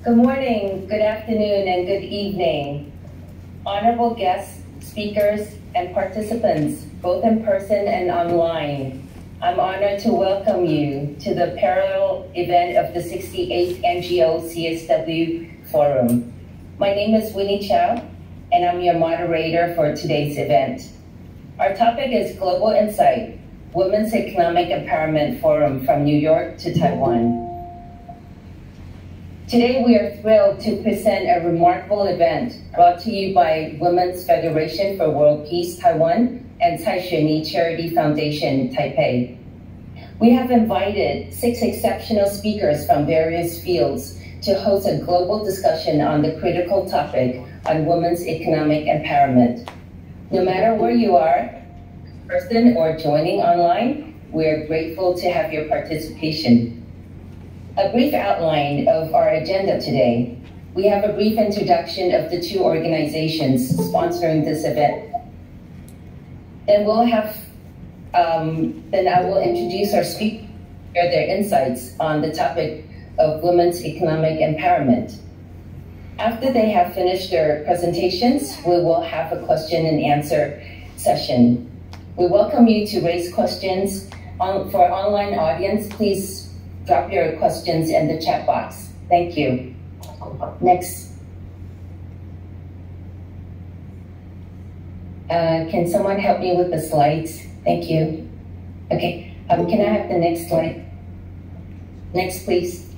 Good morning, good afternoon, and good evening. Honorable guests, speakers, and participants, both in person and online, I'm honored to welcome you to the parallel event of the 68th NGO CSW Forum. My name is Winnie Chow, and I'm your moderator for today's event. Our topic is Global Insight, Women's Economic Empowerment Forum from New York to Taiwan. Today, we are thrilled to present a remarkable event brought to you by Women's Federation for World Peace Taiwan and Cai Xueni Charity Foundation Taipei. We have invited 6 exceptional speakers from various fields to host a global discussion on the critical topic on women's economic empowerment. No matter where you are, in person or joining online, we are grateful to have your participation. A brief outline of our agenda today. We have a brief introduction of the 2 organizations sponsoring this event. Then I will introduce our speakers, share their insights on the topic of women's economic empowerment. After they have finished their presentations, we will have a question and answer session. We welcome you to raise questions. For our online audience, please drop your questions in the chat box. Thank you. Next. Can someone help me with the slides? Thank you. Okay, can I have the next slide? Next, please.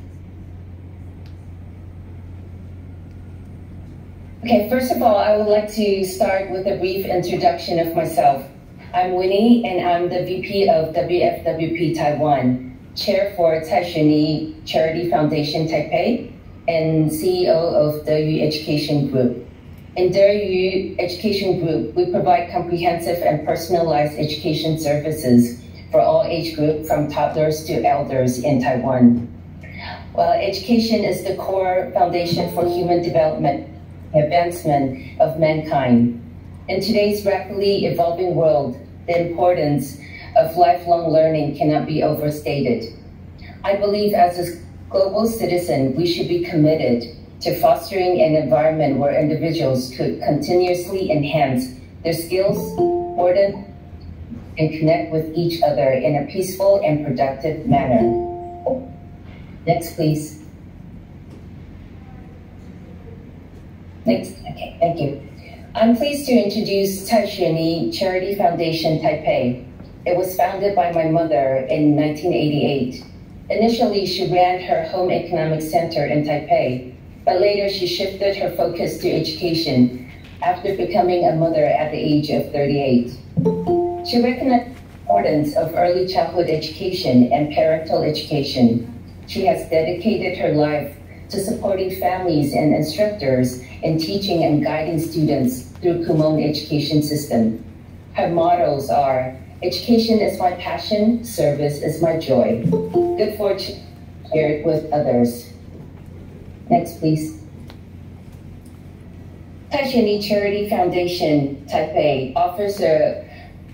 Okay, first of all, I would like to start with a brief introduction of myself. I'm Winnie, and I'm the VP of WFWP Taiwan, Chair for Cai Xueni Charity Foundation Taipei, and CEO of DeYu Education Group. In DeYu Education Group, we provide comprehensive and personalized education services for all age groups, from toddlers to elders in Taiwan. Well, education is the core foundation for human development, advancement of mankind. In today's rapidly evolving world, the importance of lifelong learning cannot be overstated. I believe as a global citizen, we should be committed to fostering an environment where individuals could continuously enhance their skills, broaden, and connect with each other in a peaceful and productive manner. Next, please. Next, okay, thank you. I'm pleased to introduce Cai Xueni Charity Foundation Taipei. It was founded by my mother in 1988. Initially, she ran her home economic center in Taipei, but later she shifted her focus to education after becoming a mother at the age of 38. She recognized the importance of early childhood education and parental education. She has dedicated her life to supporting families and instructors in teaching and guiding students through Kumon education system. Her mottos are, education is my passion, service is my joy. Good fortune shared with others. Next, please. Cai Xueni Charity Foundation Taipei offers a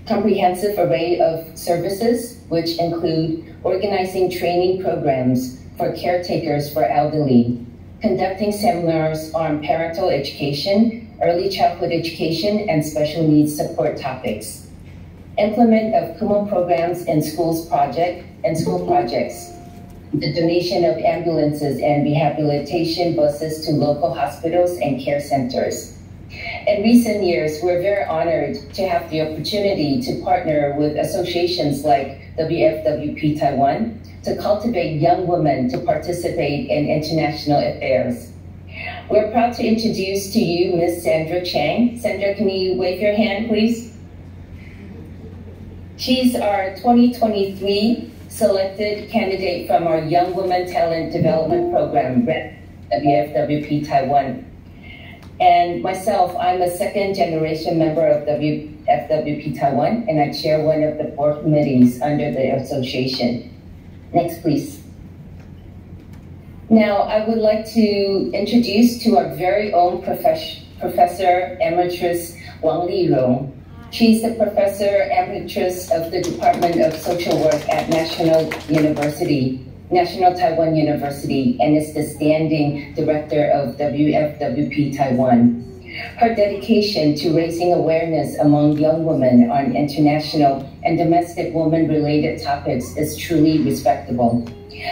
comprehensive array of services, which include organizing training programs for caretakers for elderly, conducting seminars on parental education, early childhood education, and special needs support topics, implement of Kumon programs in school projects, the donation of ambulances and rehabilitation buses to local hospitals and care centers. In recent years, we're very honored to have the opportunity to partner with associations like WFWP Taiwan to cultivate young women to participate in international affairs. We're proud to introduce to you Ms. Sandra Chang. Sandra, can you wave your hand, please? She's our 2023 selected candidate from our Young Women Talent Development Program, WFWP Taiwan. And myself, I'm a 2nd generation member of WFWP Taiwan, and I chair one of the 4 committees under the association. Next, please. Now, I would like to introduce to our very own Professor Emeritus Wang Lirong. She's the Professor Emeritus of the Department of Social Work at National University National Taiwan University, and is the standing director of WFWP Taiwan. Her dedication to raising awareness among young women on international and domestic women-related topics is truly respectable.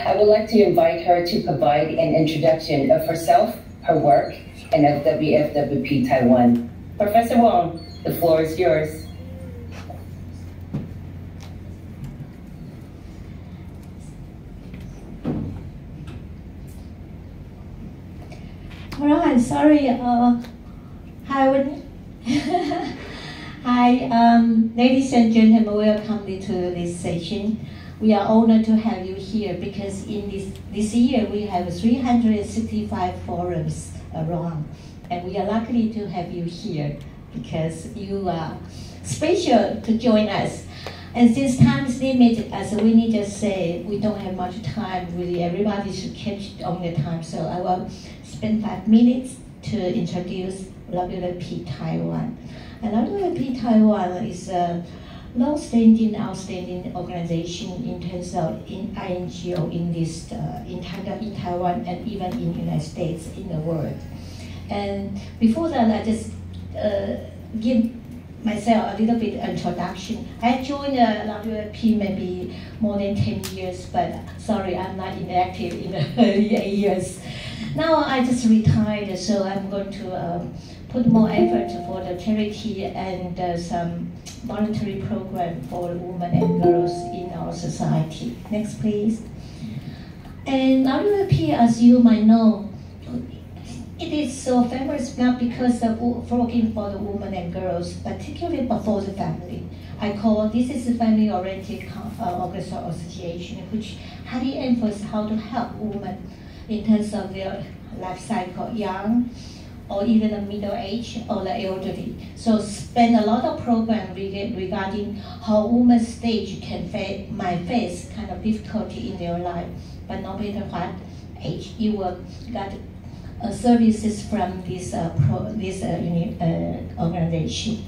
I would like to invite her to provide an introduction of herself, her work, and of WFWP Taiwan. Professor Wong, the floor is yours. All right, sorry. Hi, hi, ladies and gentlemen, welcome to this session. We are honored to have you here because in this year we have 365 forums around, and we are lucky to have you here because you are special to join us. And since time is limited, as Winnie just said, we don't have much time. Really, everybody should catch on the time. So I will spend 5 minutes to introduce WFP Taiwan. And WFP Taiwan is a long-standing, outstanding organization in terms of INGO in Taiwan and even in the United States, in the world. And before that, I just give myself a little bit introduction. I joined WFP maybe more than 10 years, but sorry, I'm not inactive in the early years. Now I just retired, so I'm going to put more effort for the charity and some voluntary program for women and girls in our society. Next, please. And WFP, as you might know, it is so famous not because of working for the women and girls, particularly but for the family. I call this is a family-oriented association, which highly emphasizes how to help women in terms of their life cycle, young, or even the middle age or the elderly. So spend a lot of program regarding how women's stage might face kind of difficulty in their life, but no matter what age you will get services from this organization.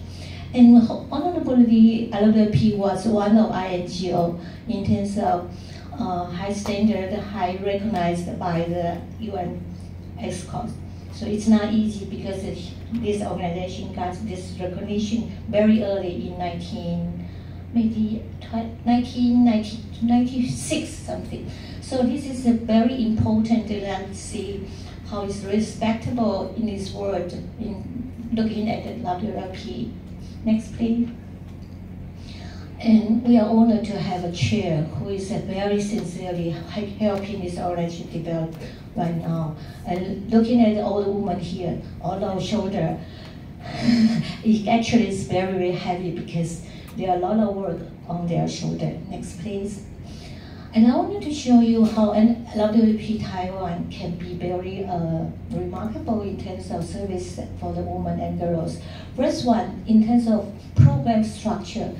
And honorably, WFP was one of INGO in terms of high standard, high recognized by the UN ESCOM. So it's not easy because this organization got this recognition very early in 1996 something. So this is a very important to see how it's respectable in this world in looking at the WFP. Next, please. And we are honored to have a chair who is very sincerely helping this organization develop right now. And looking at all the women here, on our shoulder, it actually is very, very heavy because there are a lot of work on their shoulder. Next, please. And I wanted to show you how WFP Taiwan can be very remarkable in terms of service for the women and girls. First one, in terms of program structure.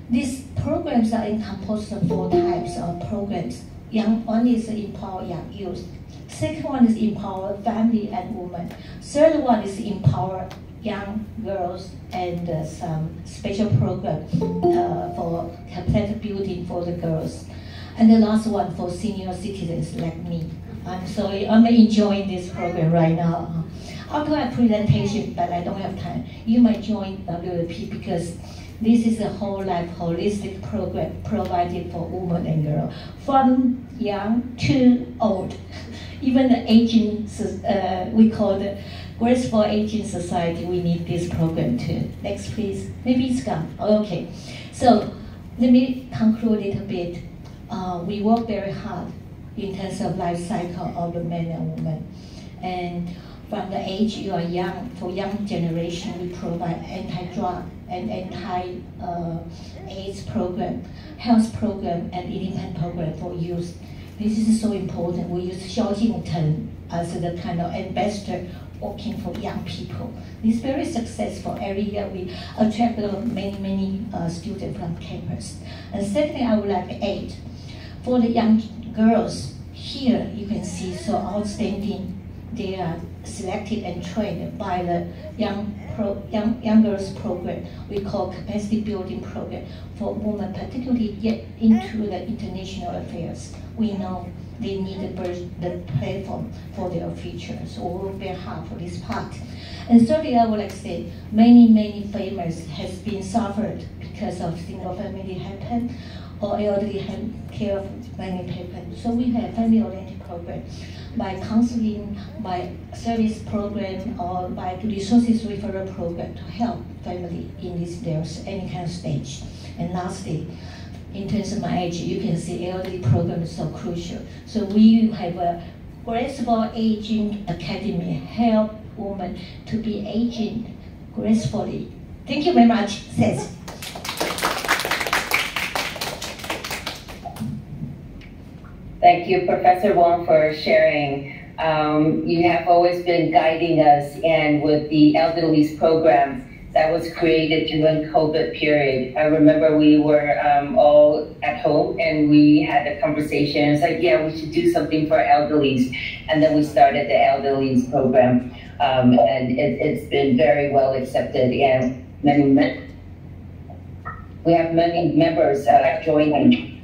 These programs are composed of 4 types of programs. One is empower young youth. Second one is empower family and women. Third one is empower young girls and some special program for capacity building for the girls. And the last one for senior citizens like me. I'm sorry, I'm enjoying this program right now. I'll do a presentation, but I don't have time. You might join WFP because this is a whole life holistic program provided for women and girls, from young to old. Even the aging, we call the graceful aging society, we need this program too. Next, please. Maybe it's gone. Okay. So let me conclude a little bit. We work very hard in terms of life cycle of the men and women. And from the age you are young, for young generation, we provide anti-drug and anti-AIDS program, health program, and independent program for youth. This is so important. We use Xiaojington as the kind of ambassador working for young people. It's very successful. Every year we attract many students from campus. And secondly, I would like to add, for the young girls, here you can see so outstanding. They are selected and trained by the young girls program. We call capacity building program for women, particularly get into the international affairs. We know they need the platform for their future. So we will be hard for this part. And thirdly, I would like to say many families has been suffered because of single family happen or elderly care of many people. So we have family-oriented program by counseling, by service program, or by resources referral program to help family in this there's any kind of stage. And lastly, in terms of my age, you can see elderly program is so crucial. So we have a graceful aging academy, help women to be aging gracefully. Thank you very much. Thanks. Thank you, Professor Wong, for sharing. You have always been guiding us, and with the Elderly's program that was created during COVID period. I remember we were all at home and we had a conversation. It's like, yeah, we should do something for elderlies. And then we started the Elderly's program. And it's been very well accepted, and we have many members joining.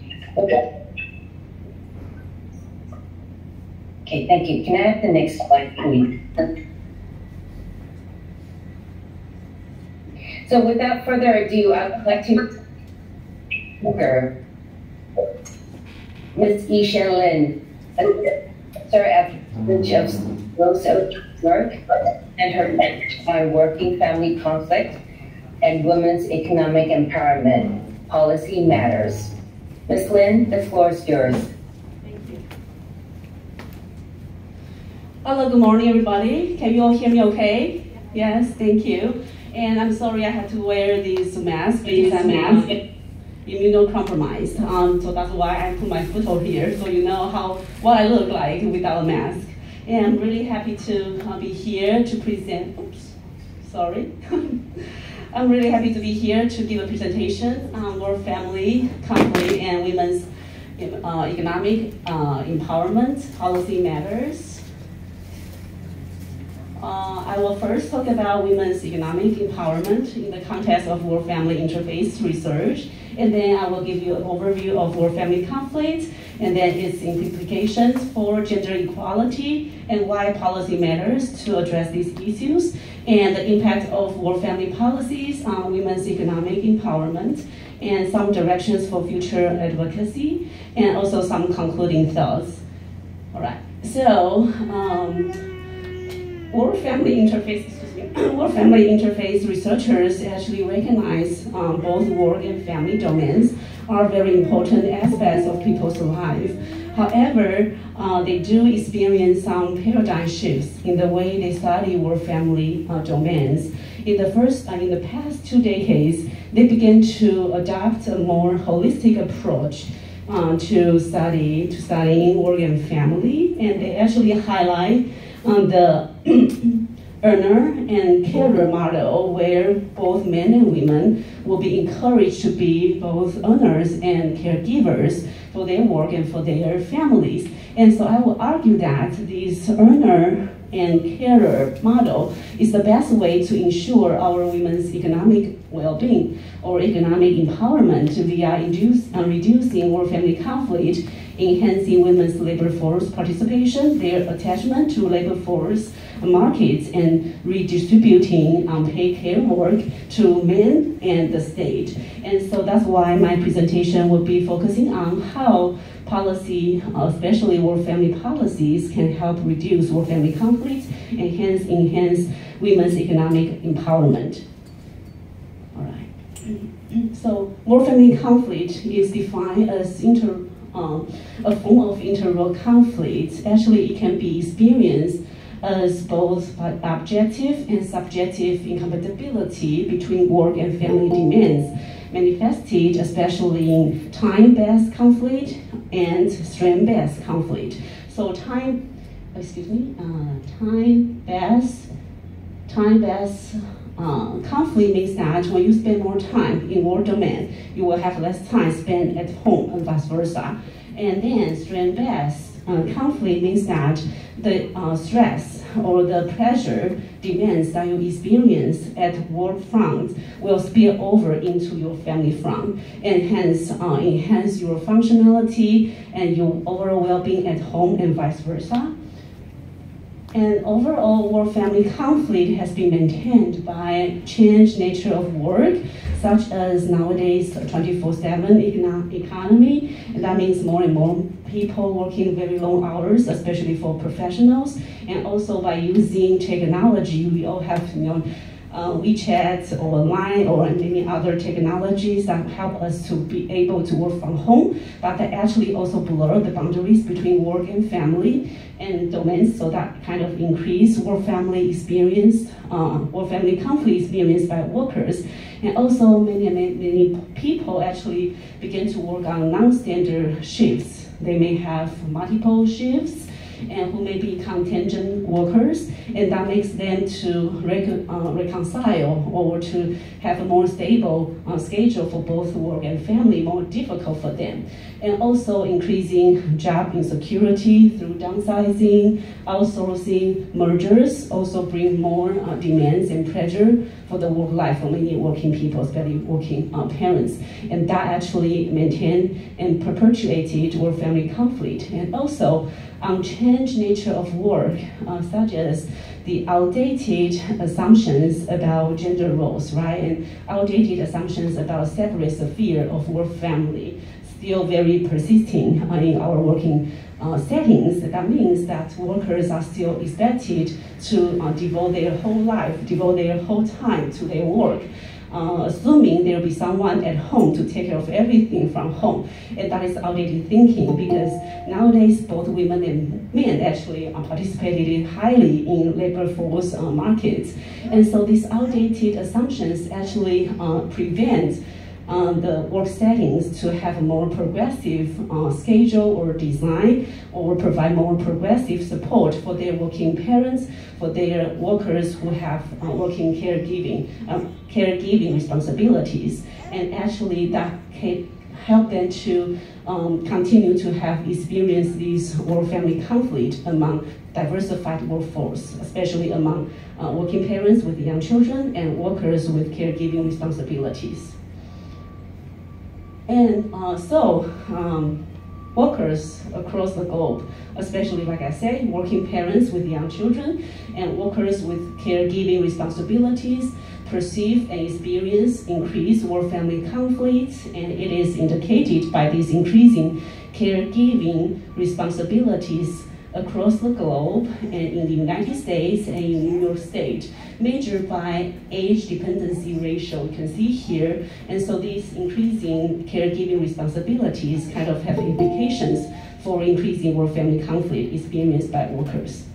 Okay, thank you. Can I have the next slide, please? So without further ado, I would like to Ms. Isha Lin, Sir at Rose Oak work and her message on working family conflict and women's economic empowerment. Policy matters. Ms. Lin, the floor is yours. Thank you. Hello, good morning, everybody. Can you all hear me okay? Yes, thank you. And I'm sorry I had to wear this mask because I'm immunocompromised. So that's why I put my photo here, so you know what I look like without a mask. And I'm really happy to be here to present. Oops, sorry. I'm really happy to be here to give a presentation on work family conflict and women's economic empowerment policy matters. I will first talk about women's economic empowerment in the context of work-family interface research, and then I will give you an overview of work-family conflict, and then its implications for gender equality, and why policy matters to address these issues, and the impact of work-family policies on women's economic empowerment, and some directions for future advocacy, and also some concluding thoughts. All right, so, work-family interface researchers actually recognize both work and family domains are very important aspects of people's life. However, they do experience some paradigm shifts in the way they study work-family domains. In the past 2 decades, they began to adopt a more holistic approach to studying work and family, and they actually highlight the earner and carer model, where both men and women will be encouraged to be both earners and caregivers for their work and for their families. And so I will argue that this earner and carer model is the best way to ensure our women's economic well-being or economic empowerment via reducing work-family conflict, enhancing women's labor force participation, their attachment to labor force markets, and redistributing paid care work to men and the state. And so that's why my presentation will be focusing on how policy, especially work-family policies, can help reduce work-family conflict and hence enhance women's economic empowerment. All right. So work-family conflict is defined as a form of inter-role conflict. Actually, it can be experienced as both objective and subjective incompatibility between work and family demands, manifested especially in time-based conflict and strength-based conflict. So time-based conflict means that when you spend more time in work domain, you will have less time spent at home and vice versa. And then strength-based conflict means that the stress or the pressure demands that you experience at work front will spill over into your family front, and hence enhance your functionality and your overall well-being at home and vice versa. And overall, work-family conflict has been maintained by changed nature of work, such as nowadays 24/7 economy, and that means more and more people working very long hours, especially for professionals, and also by using technology. We all have, WeChat or Line or many other technologies that help us to be able to work from home, but that actually also blur the boundaries between work and family and domains, so that kind of increase work-family experience, work-family conflict experienced by workers. And also many people actually begin to work on non-standard shifts. They may have multiple shifts, and who may be contingent workers, and that makes them to reconcile or to have a more stable schedule for both work and family more difficult for them. And also increasing job insecurity through downsizing, outsourcing, mergers also bring more demands and pressure for the work life for many working people, especially working parents. And that actually maintained and perpetuated work-family conflict. And also unchanged nature of work, such as the outdated assumptions about gender roles, right? And outdated assumptions about separate sphere of work-family, still very persisting in our working settings. That means that workers are still expected to devote their whole life, devote their whole time to their work, assuming there will be someone at home to take care of everything from home. And that is outdated thinking, because nowadays both women and men actually participated highly in labor force markets. And so these outdated assumptions actually prevent the work settings to have a more progressive schedule or design, or provide more progressive support for their working parents, for their workers who have working caregiving responsibilities. And actually that can help them to continue to have experienced these work-family conflict among diversified workforce, especially among working parents with young children and workers with caregiving responsibilities. And workers across the globe, especially, like I said, working parents with young children and workers with caregiving responsibilities, perceive and experience increased work-family conflicts, and it is indicated by these increasing caregiving responsibilities across the globe and in the United States and in New York State, measured by age dependency ratio, you can see here. And so these increasing caregiving responsibilities kind of have implications for increasing work-family conflict experienced by workers.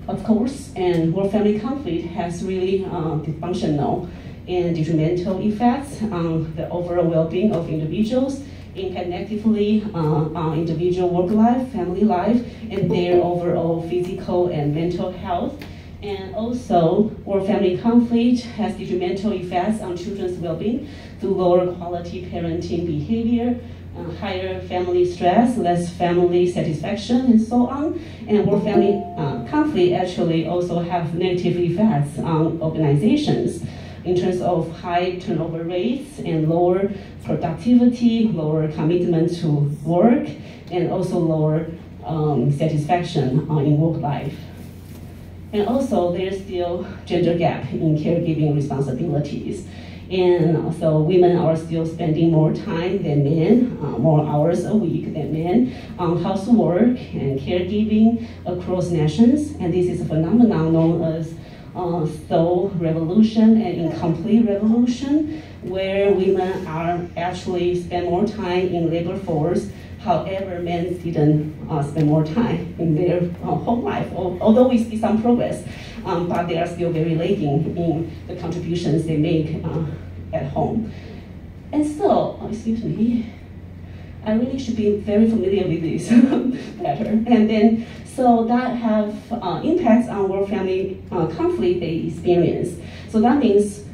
Of course, and work-family conflict has really dysfunctional and detrimental effects on the overall well-being of individuals, impact negatively on individual work life, family life, and their overall physical and mental health. And also, work-family conflict has detrimental effects on children's well-being through lower quality parenting behavior, higher family stress, less family satisfaction, and so on. And work-family conflict actually also have negative effects on organizations in terms of high turnover rates and lower productivity, lower commitment to work, and also lower satisfaction in work life. And also, there's still gender gap in caregiving responsibilities. And so women are still spending more time than men, more hours a week than men on housework and caregiving across nations. And this is a phenomenon known as soul revolution and incomplete revolution, where women are actually spend more time in labor force. However, men didn't spend more time in their home life, although we see some progress, but they are still very lagging in the contributions they make at home. And so, excuse me, I really should be very familiar with this better. And then, so that have impacts on work-family conflict they experience. So that means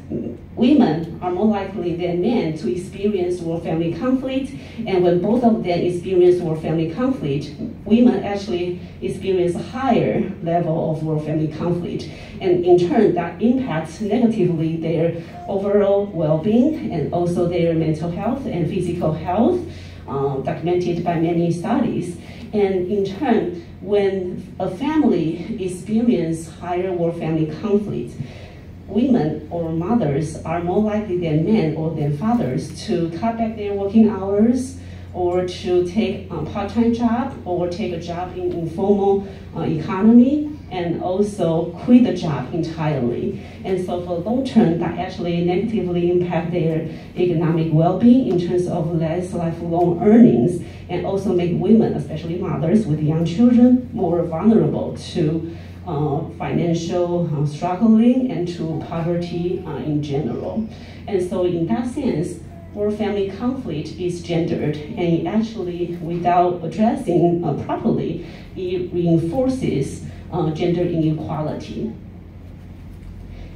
women are more likely than men to experience work-family conflict, and when both of them experience work-family conflict, women actually experience a higher level of work-family conflict, and in turn that impacts negatively their overall well-being and also their mental health and physical health, documented by many studies. And in turn, when a family experiences higher work-family conflict, women or mothers are more likely than men or than fathers to cut back their working hours or to take a part-time job or take a job in informal economy and also quit the job entirely. And so for long term, that actually negatively impact their economic well-being in terms of less lifelong earnings and also make women, especially mothers with young children, more vulnerable to financial struggling and to poverty in general. And so in that sense, work-family conflict is gendered, and it actually, without addressing properly, it reinforces gender inequality.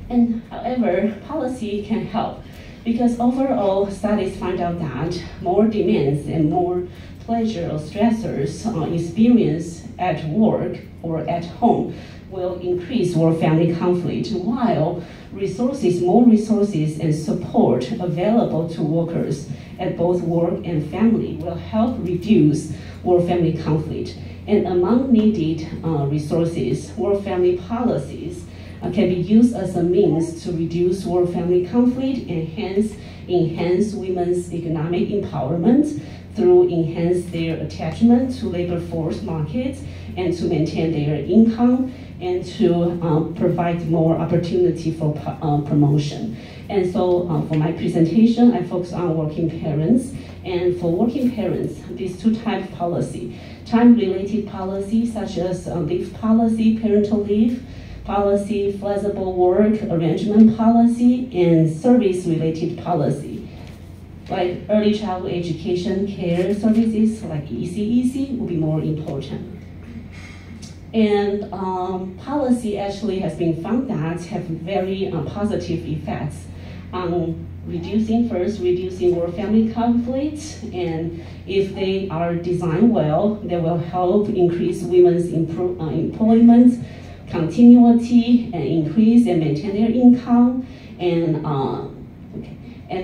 And however, policy can help, because overall studies find out that more demands and more pleasure or stressors experienced at work or at home will increase work-family conflict, while more resources and support available to workers at both work and family will help reduce work-family conflict. And among needed resources, work-family policies can be used as a means to reduce work-family conflict and hence enhance women's economic empowerment through enhance their attachment to labor force markets and to maintain their income and to provide more opportunity for promotion. And so for my presentation, I focus on working parents. And for working parents, these two types of policy, time-related policy such as leave policy, parental leave policy, flexible work arrangement policy, and service-related policy. Like early childhood education care services like ECEC will be more important. And policy actually has been found that have very positive effects on reducing work-family conflict, and if they are designed well, they will help increase women's employment continuity and increase and maintain their income, and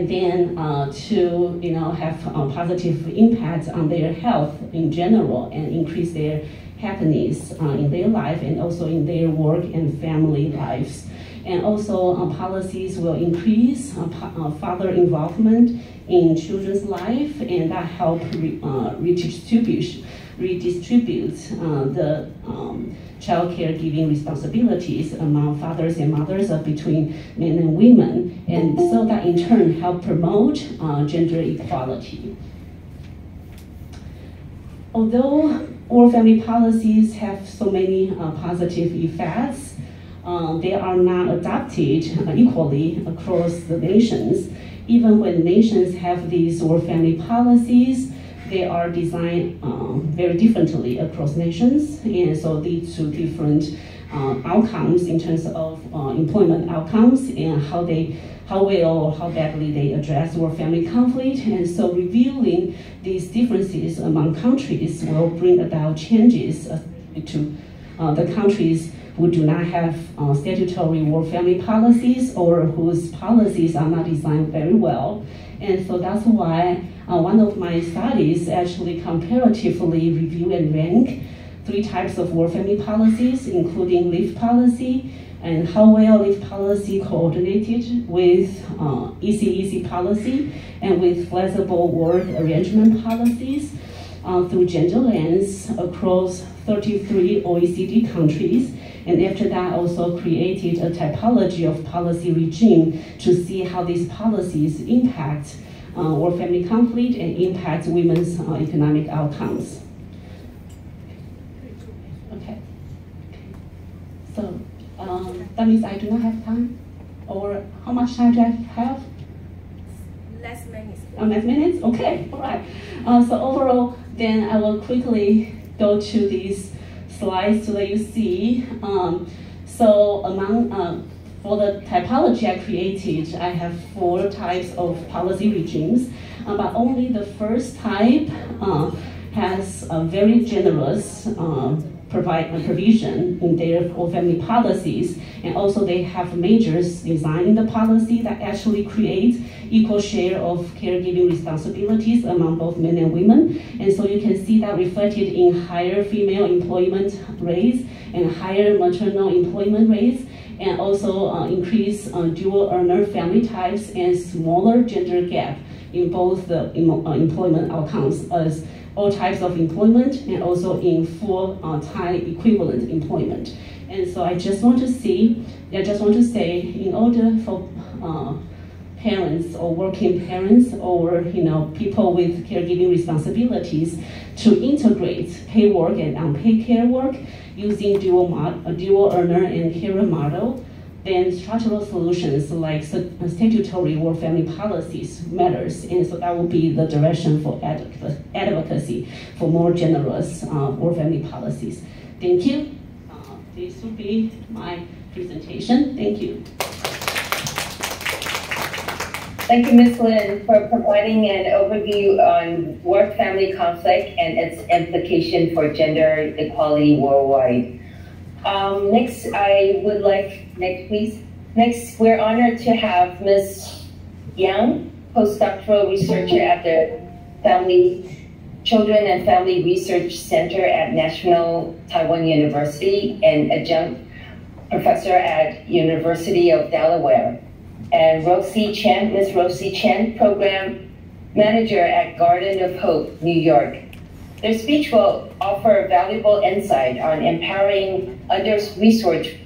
then to have a positive impact on their health in general and increase their happiness in their life and also in their work and family lives. And also policies will increase father involvement in children's life, and that help redistribute the child caregiving responsibilities among fathers and mothers between men and women, and so that in turn help promote gender equality. Although work-family policies have so many positive effects, they are not adopted equally across the nations. Even when nations have these work-family policies, they are designed very differently across nations, and so lead to different outcomes in terms of employment outcomes and how well or how badly they address work-family conflict. And so reviewing these differences among countries will bring about changes to the countries who do not have statutory work-family policies or whose policies are not designed very well. And so that's why one of my studies actually comparatively review and rank 3 types of work-family policies, including leave policy, and how well leave policy coordinated with ECEC policy and with flexible work arrangement policies through gender lens across 33 OECD countries. And after that, also created a typology of policy regime to see how these policies impact work-family conflict and impact women's economic outcomes. Okay. So that means I do not have time? Or how much time do I have? Less minutes. Less minutes? Okay, all right. So overall, then I will quickly go to these slides so that you see. So among For the typology I created, I have 4 types of policy regimes, but only the first type has a very generous provision in their family policies, and also they have measures designed in the policy that actually create equal share of caregiving responsibilities among both men and women. And so you can see that reflected in higher female employment rates and higher maternal employment rates, and also increase dual earner family types and smaller gender gap in both the employment outcomes as all types of employment and also in full-time equivalent employment. And so I just want to say, in order for parents or working parents or people with caregiving responsibilities to integrate paid work and unpaid care work using dual earner and carer model, then structural solutions like statutory work family policies matters, and so that will be the direction for advocacy for more generous work family policies. Thank you. This will be my presentation. Thank you. Thank you, Ms. Lin, for providing an overview on work-family conflict and its implication for gender equality worldwide. Next, please. Next, we're honored to have Ms. Yang, postdoctoral researcher at the Children and Family Research Center at National Taiwan University and adjunct professor at University of Delaware. And Ms. Rosie Chen, program manager at Garden of Hope, New York. Their speech will offer valuable insight on empowering under-resourced,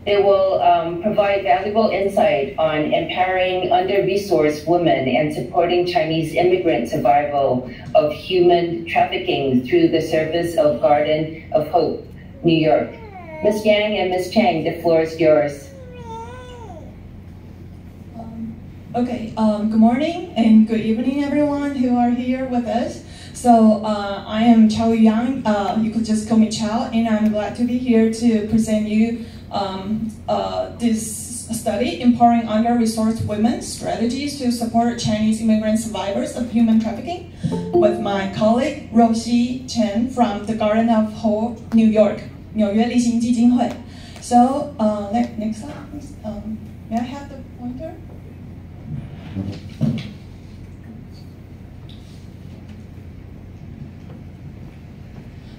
They will provide valuable insight on empowering under-resourced women and supporting Chinese immigrant survival of human trafficking through the service of Garden of Hope, New York. Ms. Yang and Ms. Chang, the floor is yours. Good morning and good evening, everyone who are here with us. So I am Chao Yang. You could just call me Chao, and I'm glad to be here to present you this study, Empowering Under-Resourced Women, Strategies to Support Chinese Immigrant Survivors of Human Trafficking, with my colleague Rosie Chen from the Garden of Hope, New York, 纽约立新基金会. So next slide, please. May I have the pointer?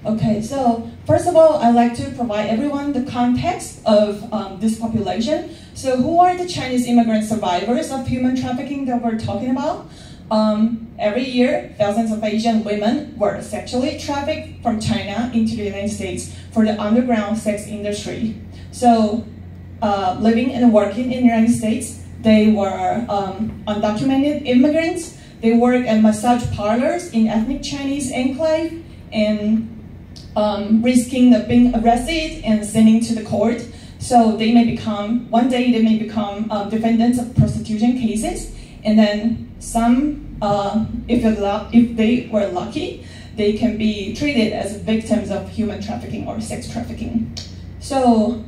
Okay, so first of all, I'd like to provide everyone the context of this population. So who are the Chinese immigrant survivors of human trafficking that we're talking about? Every year, thousands of Asian women were sexually trafficked from China into the United States for the underground sex industry. So living and working in the United States, they were undocumented immigrants. They work at massage parlors in ethnic Chinese enclave and risking being arrested and sent to the court. So they may become, one day they may become defendants of prostitution cases. And then some, if they were lucky, they can be treated as victims of human trafficking or sex trafficking. So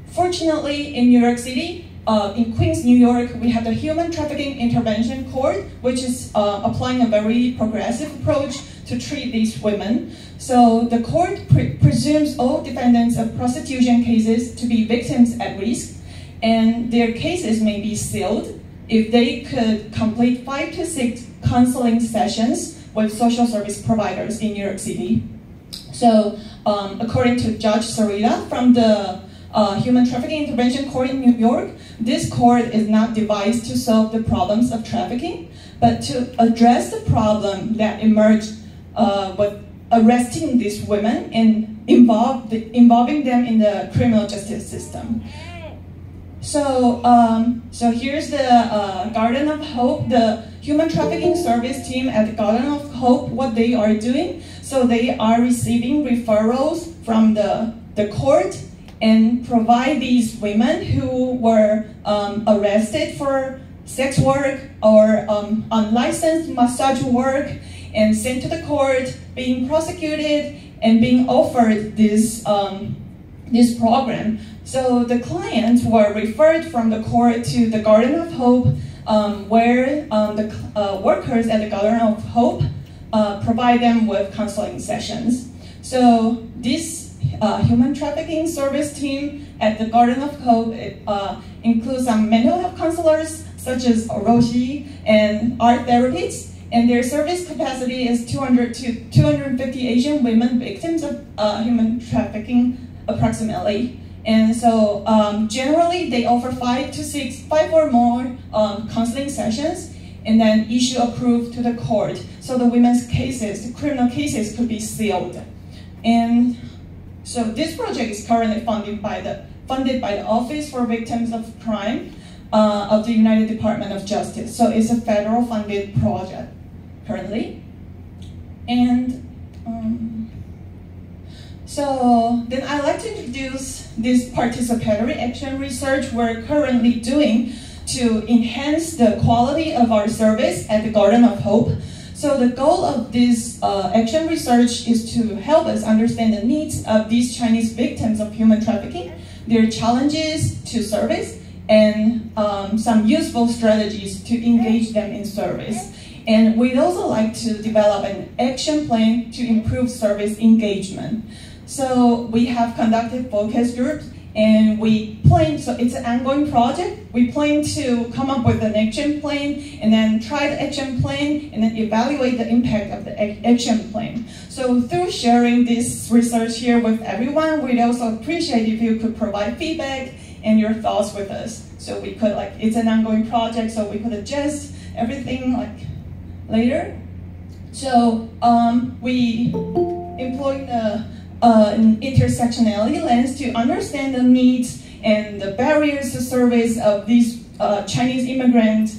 fortunately in New York City, in Queens, New York, we have the Human Trafficking Intervention Court, which is applying a very progressive approach to treat these women. So the court presumes all defendants of prostitution cases to be victims at risk, and their cases may be sealed if they could complete 5 to 6 counseling sessions with social service providers in New York City. So according to Judge Sarita from the Human Trafficking Intervention Court in New York, this court is not devised to solve the problems of trafficking, but to address the problem that emerged with arresting these women and involving them in the criminal justice system. So, so here's the Garden of Hope, the human trafficking service team at the Garden of Hope, what they are doing. So they are receiving referrals from the court and provide these women who were arrested for sex work or unlicensed massage work and sent to the court, being prosecuted and being offered this this program. So the clients were referred from the court to the Garden of Hope, where the workers at the Garden of Hope provide them with counseling sessions. So this human trafficking service team at the Garden of Hope includes some mental health counselors such as Roshi and art therapists, and their service capacity is 200 to 250 Asian women victims of human trafficking approximately. And so generally they offer 5 or more counseling sessions, and then issue a proof to the court, so the women's cases, the criminal cases, could be sealed. And so this project is currently funded by the Office for Victims of Crime of the United Department of Justice. So it's a federal funded project currently. And so then I'd like to introduce this participatory action research we're currently doing to enhance the quality of our service at the Garden of Hope. So the goal of this action research is to help us understand the needs of these Chinese victims of human trafficking, their challenges to service, and some useful strategies to engage them in service. And we'd also like to develop an action plan to improve service engagement. So we have conducted focus groups, and we plan, so it's an ongoing project. We plan to come up with an action plan, and then try the action plan, and then evaluate the impact of the action plan. So through sharing this research here with everyone, we'd also appreciate if you could provide feedback and your thoughts with us. So we could, it's an ongoing project, so we could adjust everything later. So we employed an intersectionality lens to understand the needs and the barriers to service of these Chinese immigrant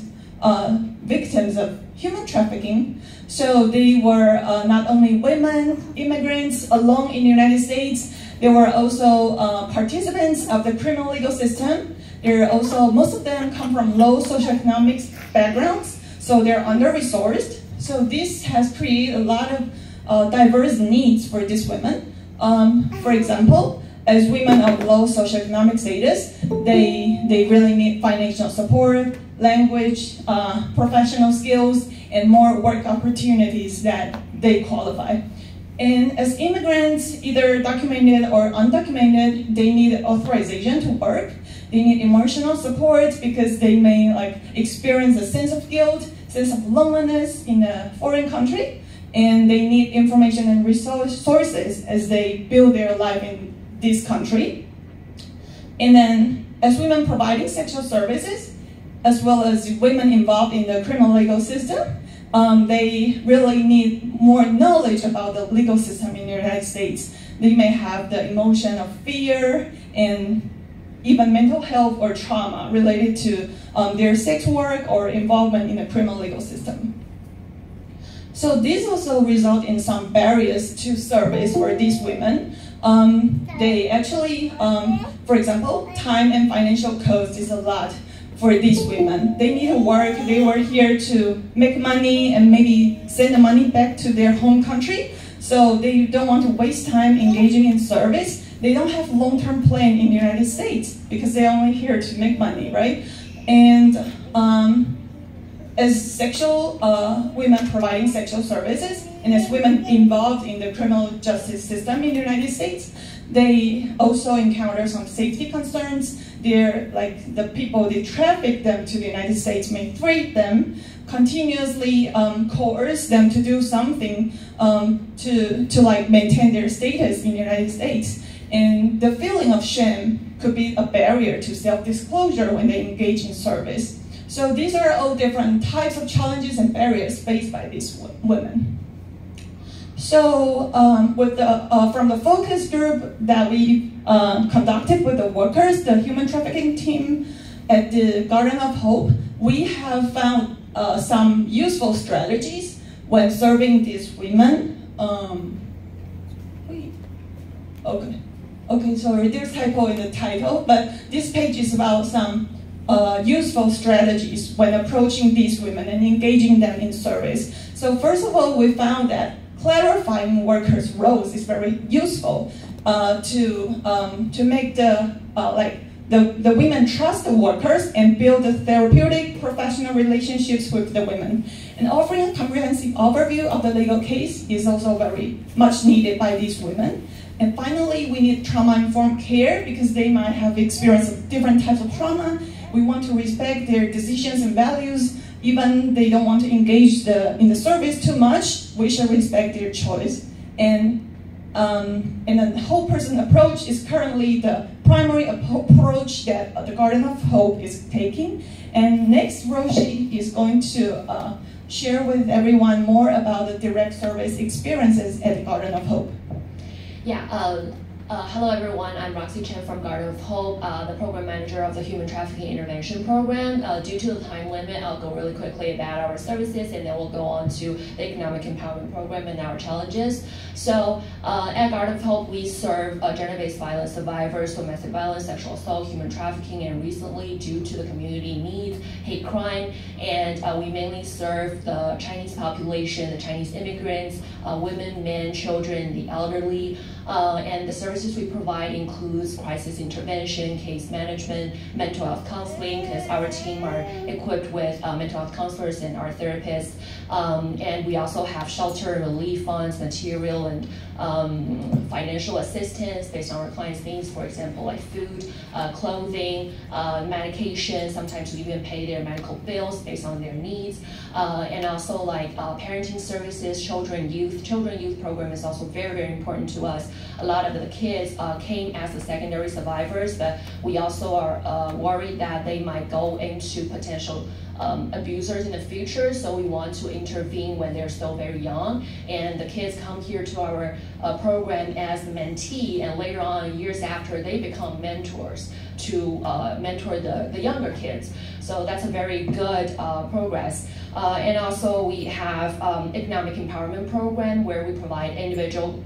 victims of human trafficking. So they were not only women immigrants alone in the United States, they were also participants of the criminal legal system. They're also, most of them come from low socioeconomic backgrounds, so they're under-resourced. So this has created a lot of diverse needs for these women. For example, as women of low socioeconomic status, they really need financial support, language, professional skills, and more work opportunities that they qualify. And as immigrants, either documented or undocumented, they need authorization to work. They need emotional support because they may experience a sense of guilt, sense of loneliness in a foreign country. And they need information and resources as they build their life in this country. And then, as women providing sexual services, as well as women involved in the criminal legal system, they really need more knowledge about the legal system in the United States. They may have the emotion of fear and even mental health or trauma related to their sex work or involvement in the criminal legal system. So this also results in some barriers to service for these women. They actually, for example, time and financial cost is a lot for these women. They need to work, they were here to make money and maybe send the money back to their home country. So they don't want to waste time engaging in service. They don't have long-term plan in the United States because they're only here to make money, right? And as sexual women providing sexual services, and as women involved in the criminal justice system in the United States, they also encounter some safety concerns. They're the people they traffic them to the United States may threat them, continuously coerce them to do something to maintain their status in the United States. And the feeling of shame could be a barrier to self-disclosure when they engage in service. So these are all different types of challenges and barriers faced by these women. So from the focus group that we conducted with the workers, the human trafficking team at the Garden of Hope, we have found some useful strategies when serving these women. Okay, sorry, there's a typo in the title, but this page is about some useful strategies when approaching these women and engaging them in service. So first of all, we found that clarifying workers' roles is very useful. to make the women trust the workers and build the therapeutic professional relationships with the women. And offering a comprehensive overview of the legal case is also very much needed by these women. And finally, we need trauma-informed care because they might have experienced different types of trauma. We want to respect their decisions and values. Even they don't want to engage in the service too much, we should respect their choice. And the whole person approach is currently the primary approach that the Garden of Hope is taking. And next, Roshi is going to share with everyone more about the direct service experiences at the Garden of Hope. Yeah, hello everyone, I'm Roxy Chen from Garden of Hope, the program manager of the Human Trafficking Intervention Program. Due to the time limit, I'll go really quickly about our services and then we'll go on to the Economic Empowerment Program and our challenges. So at Garden of Hope, we serve gender-based violence survivors, domestic violence, sexual assault, human trafficking, and recently, due to the community needs, hate crime, and we mainly serve the Chinese population, the Chinese immigrants, women, men, children, the elderly, and the services we provide includes crisis intervention, case management, mental health counseling, because our team are equipped with mental health counselors and our therapists, and we also have shelter relief funds, material and financial assistance based on our clients' needs, for example, like food, clothing, medication. Sometimes we even pay their medical bills based on their needs, and also like parenting services, children youth program is also very, very important to us. A lot of the kids came as the secondary survivors, but we also are worried that they might go into potential abusers in the future, so we want to intervene when they're still very young. And the kids come here to our program as the mentee, and later on, years after, they become mentors to mentor the younger kids. So that's a very good progress. And also we have Economic Empowerment Program where we provide individual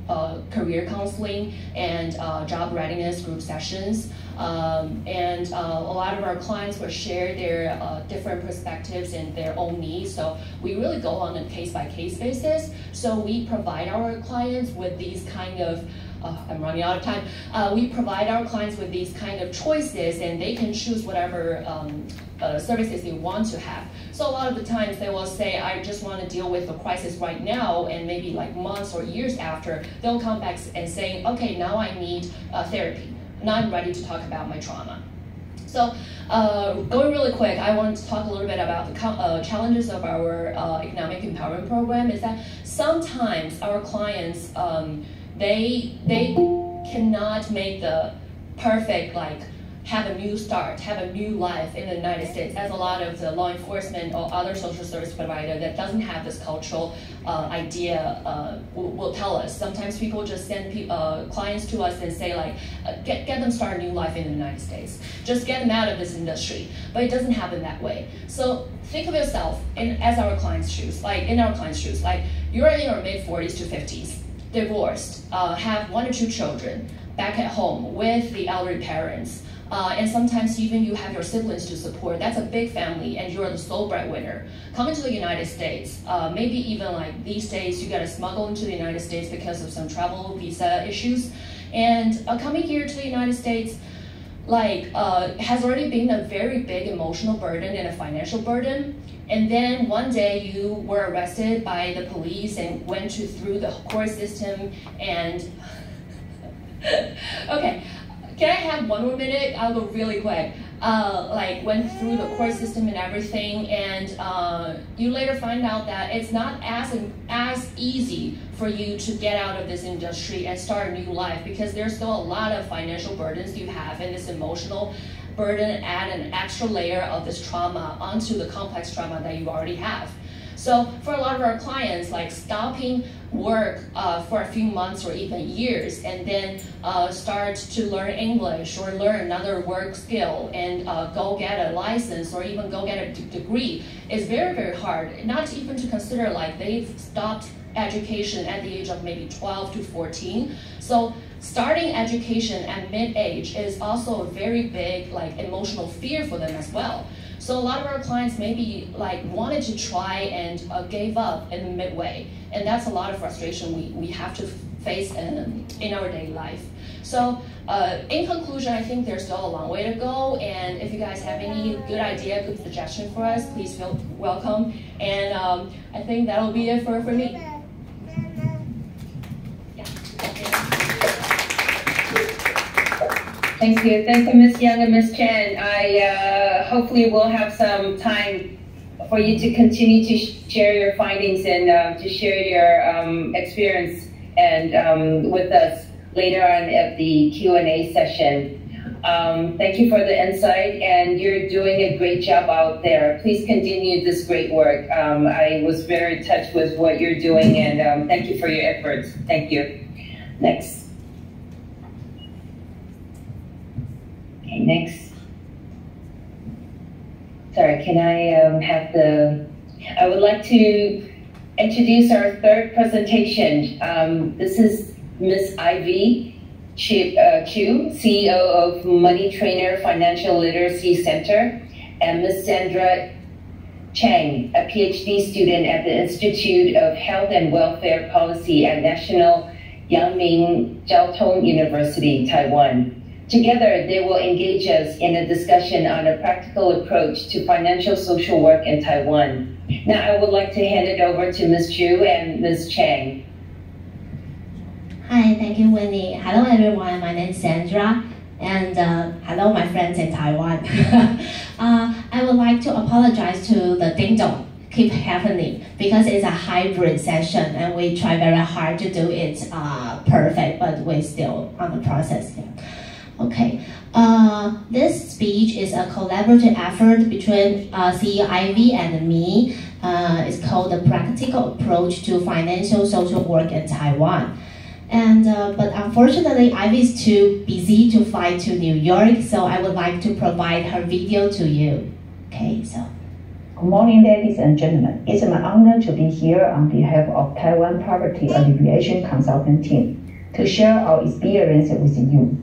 career counseling and job readiness group sessions. And a lot of our clients will share their different perspectives and their own needs. So we really go on a case-by-case basis. So we provide our clients with these kind of I'm running out of time. We provide our clients with these kind of choices, and they can choose whatever services they want to have. So a lot of the times they will say, I just want to deal with the crisis right now, and maybe like months or years after, they'll come back and say, okay, now I need therapy. Now I'm ready to talk about my trauma. So going really quick, I want to talk a little bit about the challenges of our Economic Empowerment Program. Is that sometimes our clients, they cannot make the perfect, like, have a new start, have a new life in the United States, as a lot of the law enforcement or other social service provider that doesn't have this cultural idea will tell us. Sometimes people just send clients to us and say, like, get them start a new life in the United States. Just get them out of this industry. But it doesn't happen that way. So think of yourself as our client's shoes, in our client's shoes. Like, you're in your mid-40s to 50s, divorced, have 1 or 2 children, back at home with the elderly parents, and sometimes even you have your siblings to support. That's a big family, and you're the sole breadwinner. Coming to the United States, maybe even like these days, you gotta smuggle into the United States because of some travel visa issues. And coming here to the United States, has already been a very big emotional burden and a financial burden. And then one day you were arrested by the police and went through the court system and, okay. Can I have 1 more minute? I'll go really quick. Went through the court system and everything, and you later find out that it's not as easy for you to get out of this industry and start a new life, because there's still a lot of financial burdens you have, and this emotional burden add an extra layer of this trauma onto the complex trauma that you already have. So for a lot of our clients, like stopping work for a few months or even years, and then start to learn English or learn another work skill and go get a license or even go get a degree is very, very hard. Not even to consider like they've stopped education at the age of maybe 12 to 14. So starting education at mid-age is also a very big emotional fear for them as well. So a lot of our clients maybe wanted to try and gave up in the midway, and that's a lot of frustration we have to face in our daily life. So in conclusion, I think there's still a long way to go, and if you guys have any good idea, good suggestion for us, please feel welcome. And I think that'll be it for me. Yeah. Thank you, Ms. Young and Ms. Chen. I hopefully will have some time for you to continue to share your findings and to share your experience and with us later on at the Q&A session. Thank you for the insight, and you're doing a great job out there. Please continue this great work. I was very touched with what you're doing, and thank you for your efforts. Thank you. Next. Okay, next. Sorry, can I have I would like to introduce our third presentation. This is Ms. Ivy Chu, CEO of Money Trainer Financial Literacy Center, and Ms. Sandra Chang, a PhD student at the Institute of Health and Welfare Policy at National Yangming Jiaotong University, Taiwan. Together, they will engage us in a discussion on a practical approach to financial social work in Taiwan. Now, I would like to hand it over to Ms. Chu and Ms. Chang. Hi, thank you, Winnie. Hello, everyone. My name is Sandra, and hello, my friends in Taiwan. I would like to apologize to the ding dong keep happening because it's a hybrid session, and we try very hard to do it perfect, but we're still on the process here. Okay, this speech is a collaborative effort between CEO Ivy and me. It's called the Practical Approach to Financial Social Work in Taiwan. And but unfortunately, Ivy is too busy to fly to New York, so I would like to provide her video to you. Okay, so. Good morning, ladies and gentlemen. It's my honor to be here on behalf of Taiwan Poverty Alleviation Consultant Team to share our experience with you.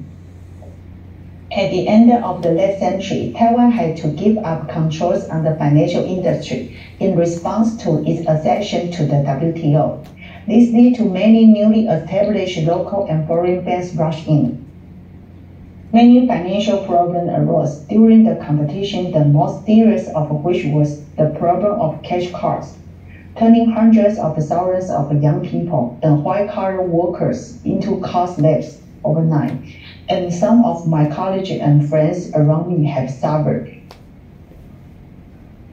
At the end of the last century, Taiwan had to give up controls on the financial industry in response to its accession to the WTO. This led to many newly established local and foreign banks rush in. Many financial problems arose during the competition, the most serious of which was the problem of cash crops, turning hundreds of thousands of young people and white-collar workers into cost slaves overnight. And some of my colleagues and friends around me have suffered.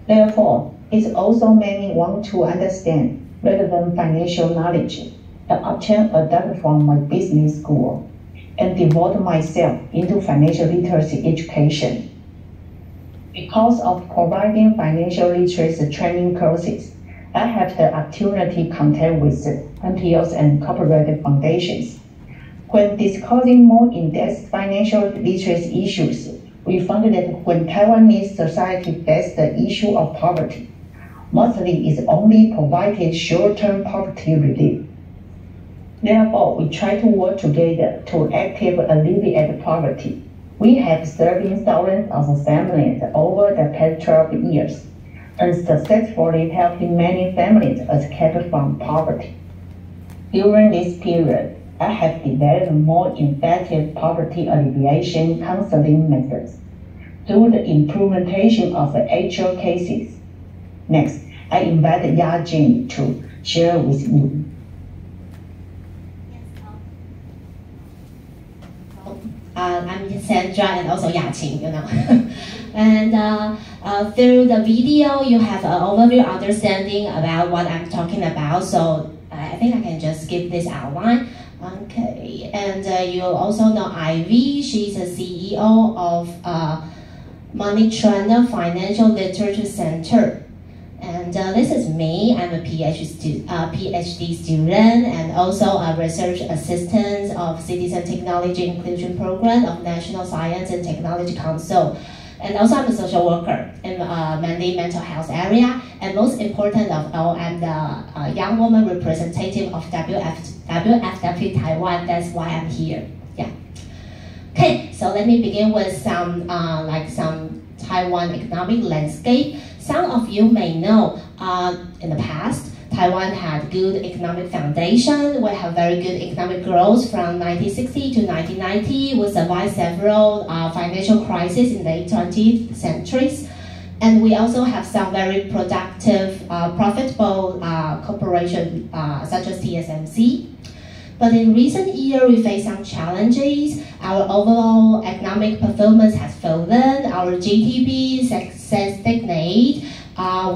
Therefore, it's also many want to understand relevant financial knowledge and obtain a degree from my business school and devote myself into financial literacy education. Because of providing financial literacy training courses, I have the opportunity to contact with NPOs and corporate foundations. When discussing more in-depth financial literacy issues, we found that when Taiwanese society faces the issue of poverty, mostly is only provided short-term poverty relief. Therefore, we try to work together to actively alleviate poverty. We have served thousands of families over the past 12 years and successfully helped many families escape from poverty. During this period, I have developed more effective poverty alleviation counseling methods through the implementation of actual cases. Next, I invite Ya Jing to share with you. I'm Sandra and also Yaqing, you know. And through the video, you have an overview understanding about what I'm talking about. So I think I can just skip this outline. Okay, and you also know Ivy. She's a CEO of Money Trainer Financial Literacy Center. And this is me. I'm a PhD student and also a research assistant of Citizen Technology Inclusion Program of National Science and Technology Council. And also I'm a social worker in mainly mental health area. And most important of all, I'm the young woman representative of WFWP Taiwan. That's why I'm here. Yeah. Okay, so let me begin with some Taiwan economic landscape. Some of you may know in the past, Taiwan had good economic foundation. We have very good economic growth from 1960 to 1990. We survived several financial crises in the late 20th centuries. And we also have some very productive, profitable corporations such as TSMC. But in recent years, we face some challenges. Our overall economic performance has fallen. Our GDP stagnated.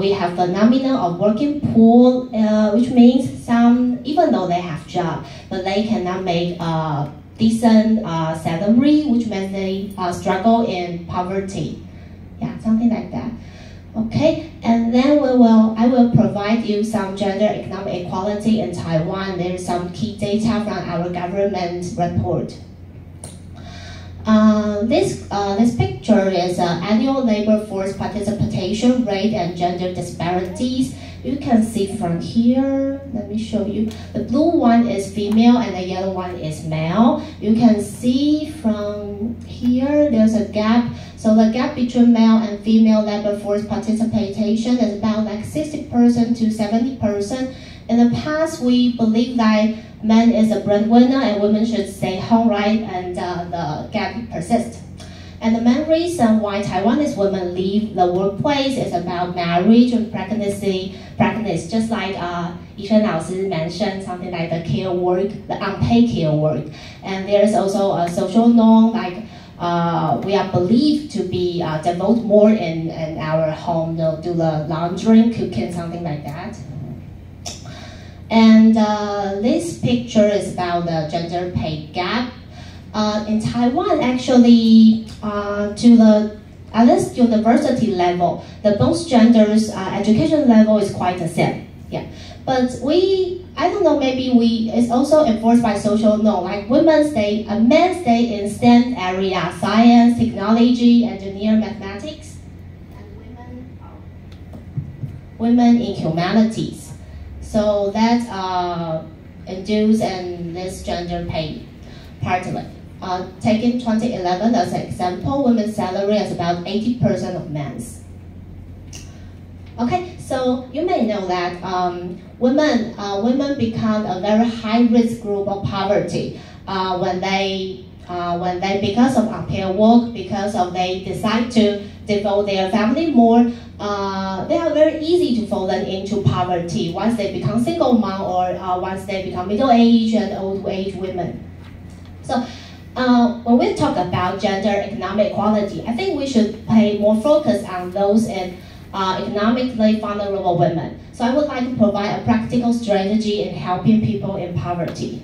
We have phenomenon of working poor, which means some, even though they have job, but they cannot make a decent salary, which means they struggle in poverty. Yeah, something like that. Okay, and then I will provide you some gender economic equality in Taiwan. There is some key data from our government report. This picture is annual labor force participation rate and gender disparities. You can see from here, let me show you. The blue one is female and the yellow one is male. You can see from here, there's a gap. So the gap between male and female labor force participation is about like 60% to 70%. In the past, we believe that men is a breadwinner and women should stay home, right? And the gap persists. And the main reason why Taiwanese women leave the workplace is about marriage and pregnancy, just like Yishen Laoshi mentioned, something like the care work, the unpaid care work. And there's also a social norm, like we are believed to be devote more in our home, do the laundry, cooking, something like that. And this picture is about the gender pay gap. In Taiwan, actually, to the at least university level, the both genders education level is quite the same. Yeah, but I don't know, maybe it's also enforced by social norm. Like men stay in STEM area, science, technology, engineer, mathematics, and women in humanities. So that induce and this gender pay partly. Taking 2011 as an example, women's salary is about 80% of men's. Okay, so you may know that women become a very high-risk group of poverty when they because of unpaid work, because of they decide to devote their family more. They are very easy to fall into poverty once they become single mom or once they become middle-aged and old-age women. So when we talk about gender economic equality, I think we should pay more focus on those in economically vulnerable women. So I would like to provide a practical strategy in helping people in poverty.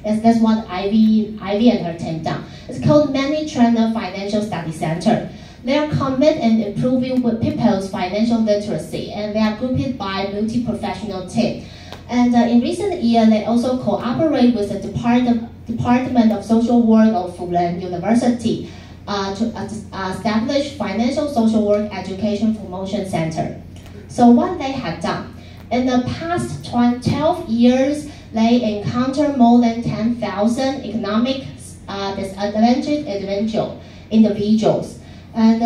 That's what Ivy and her team done. It's called Many Trainer Financial Study Center. They are committed in improving people's financial literacy, and they are grouped by multi-professional team. And in recent years, they also cooperate with the Department of Social Work of Fudan University to establish Financial Social Work Education Promotion Center. So what they had done, in the past 12 years, they encountered more than 10,000 economic disadvantaged individuals. And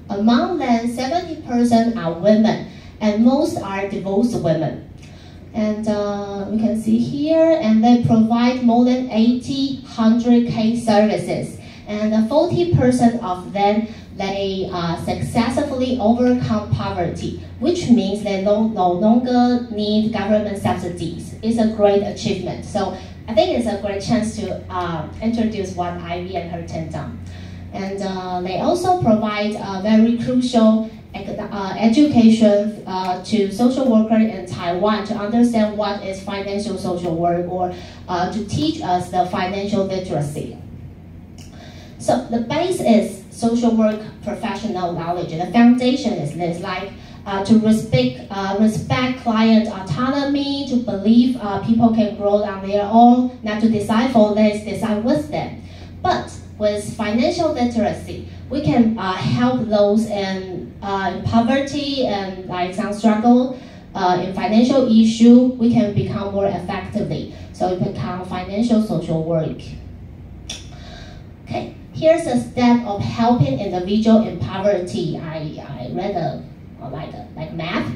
among them, 70% are women, and most are divorced women. And we can see here, and they provide more than 100 case services. And 40% of them, they successfully overcome poverty, which means they no longer need government subsidies. It's a great achievement. So I think it's a great chance to introduce what Ivy and her team done. And they also provide very crucial education to social workers in Taiwan to understand what is financial social work, or to teach us the financial literacy. So the base is social work professional knowledge. The foundation is this, like to respect client autonomy, to believe people can grow on their own, not to decide for them, decide with them. But with financial literacy, we can help those in poverty and like some struggle in financial issue. We can become more effectively. So it become financial social work. Okay, here's a step of helping individual in poverty. I read like math.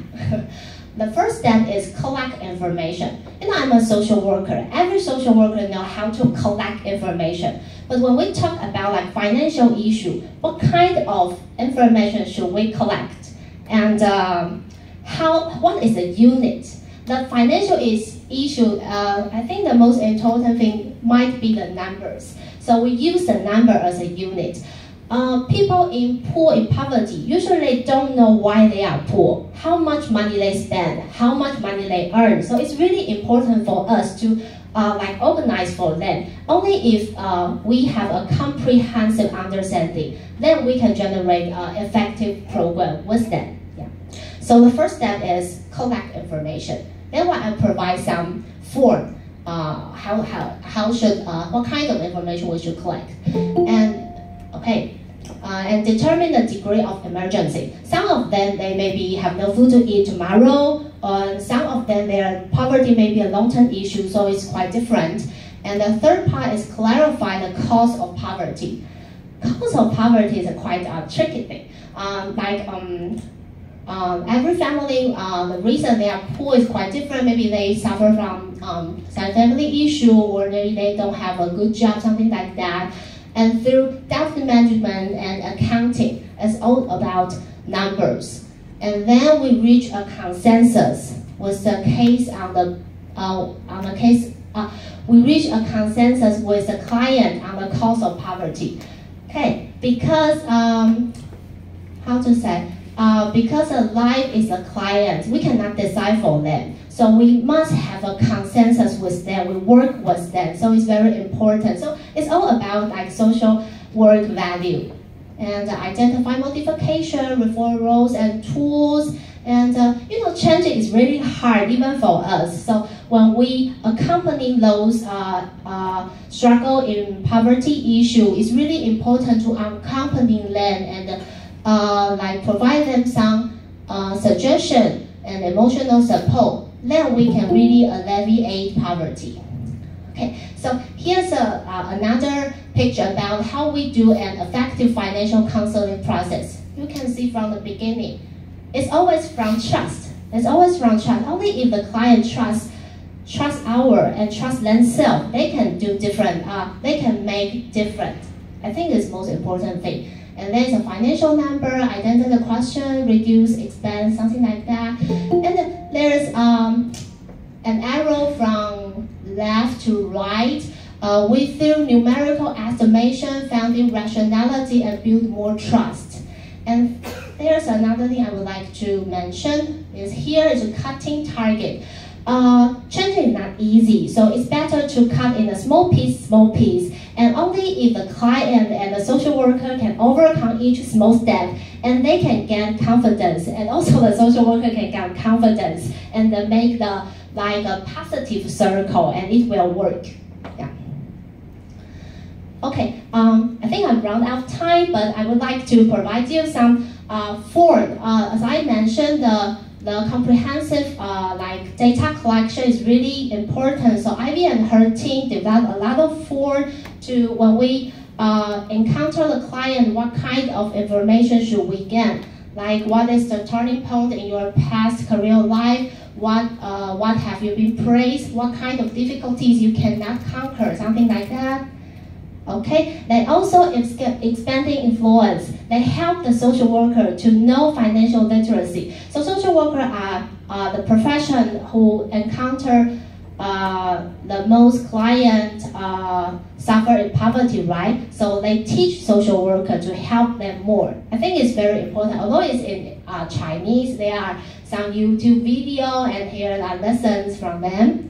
the first step is collect information. I'm a social worker. Every social worker knows how to collect information. But when we talk about like financial issue, what kind of information should we collect? And what is the unit? The financial issue, I think the most important thing might be the numbers. So we use the number as a unit. People in poverty usually don't know why they are poor, how much money they spend, how much money they earn. So it's really important for us to organize for them. Only if we have a comprehensive understanding, then we can generate an effective program with them. Yeah. So the first step is collect information. Then I provide some form, what kind of information we should collect, and determine the degree of emergency. Some of them, they maybe have no food to eat tomorrow, or some of them, their poverty may be a long-term issue, so it's quite different. And the third part is clarify the cause of poverty. Cause of poverty is a quite tricky thing. Every family, the reason they are poor is quite different. Maybe they suffer from some family issue, or maybe they don't have a good job, something like that. And through debt management and accounting, it's all about numbers. And then we reach a consensus with the case we reach a consensus with the client on the cause of poverty. Okay, because because a life is a client, we cannot decide for them. So we must have a consensus with them, we work with them, so it's very important. So it's all about like social work value. And identify modification, referrals and tools. And changing is really hard even for us. So when we accompany those struggle in poverty issue, it's really important to accompany them and provide them some suggestion and emotional support. Then we can really alleviate poverty. Okay, so here's another picture about how we do an effective financial counseling process. You can see from the beginning, it's always from trust. It's always from trust. Only if the client trusts and trust themselves, they can do different. They can make different. I think it's the most important thing. And there's a financial number, identify the question, reduce expense, something like that. And then there's an arrow from left to right. We through numerical estimation, founding rationality, and build more trust. And there's another thing I would like to mention is here is a cutting target. Changing is not easy, so it's better to cut in a small piece, and only if the client and the social worker can overcome each small step, and they can gain confidence, and also the social worker can gain confidence, and then make the a positive circle, and it will work. Yeah. Okay, I think I've run out of time, but I would like to provide you some form. As I mentioned, the comprehensive data collection is really important. So Ivy and her team developed a lot of form to when we encounter the client, what kind of information should we get? Like what is the turning point in your past career life? What have you been praised? What kind of difficulties you cannot conquer? Something like that. Okay, they also expanding influence. They help the social worker to know financial literacy. So social workers are the profession who encounter the most clients suffer in poverty, right? So they teach social worker to help them more. I think it's very important. Although it's in Chinese, there are some YouTube video and here are lessons from them.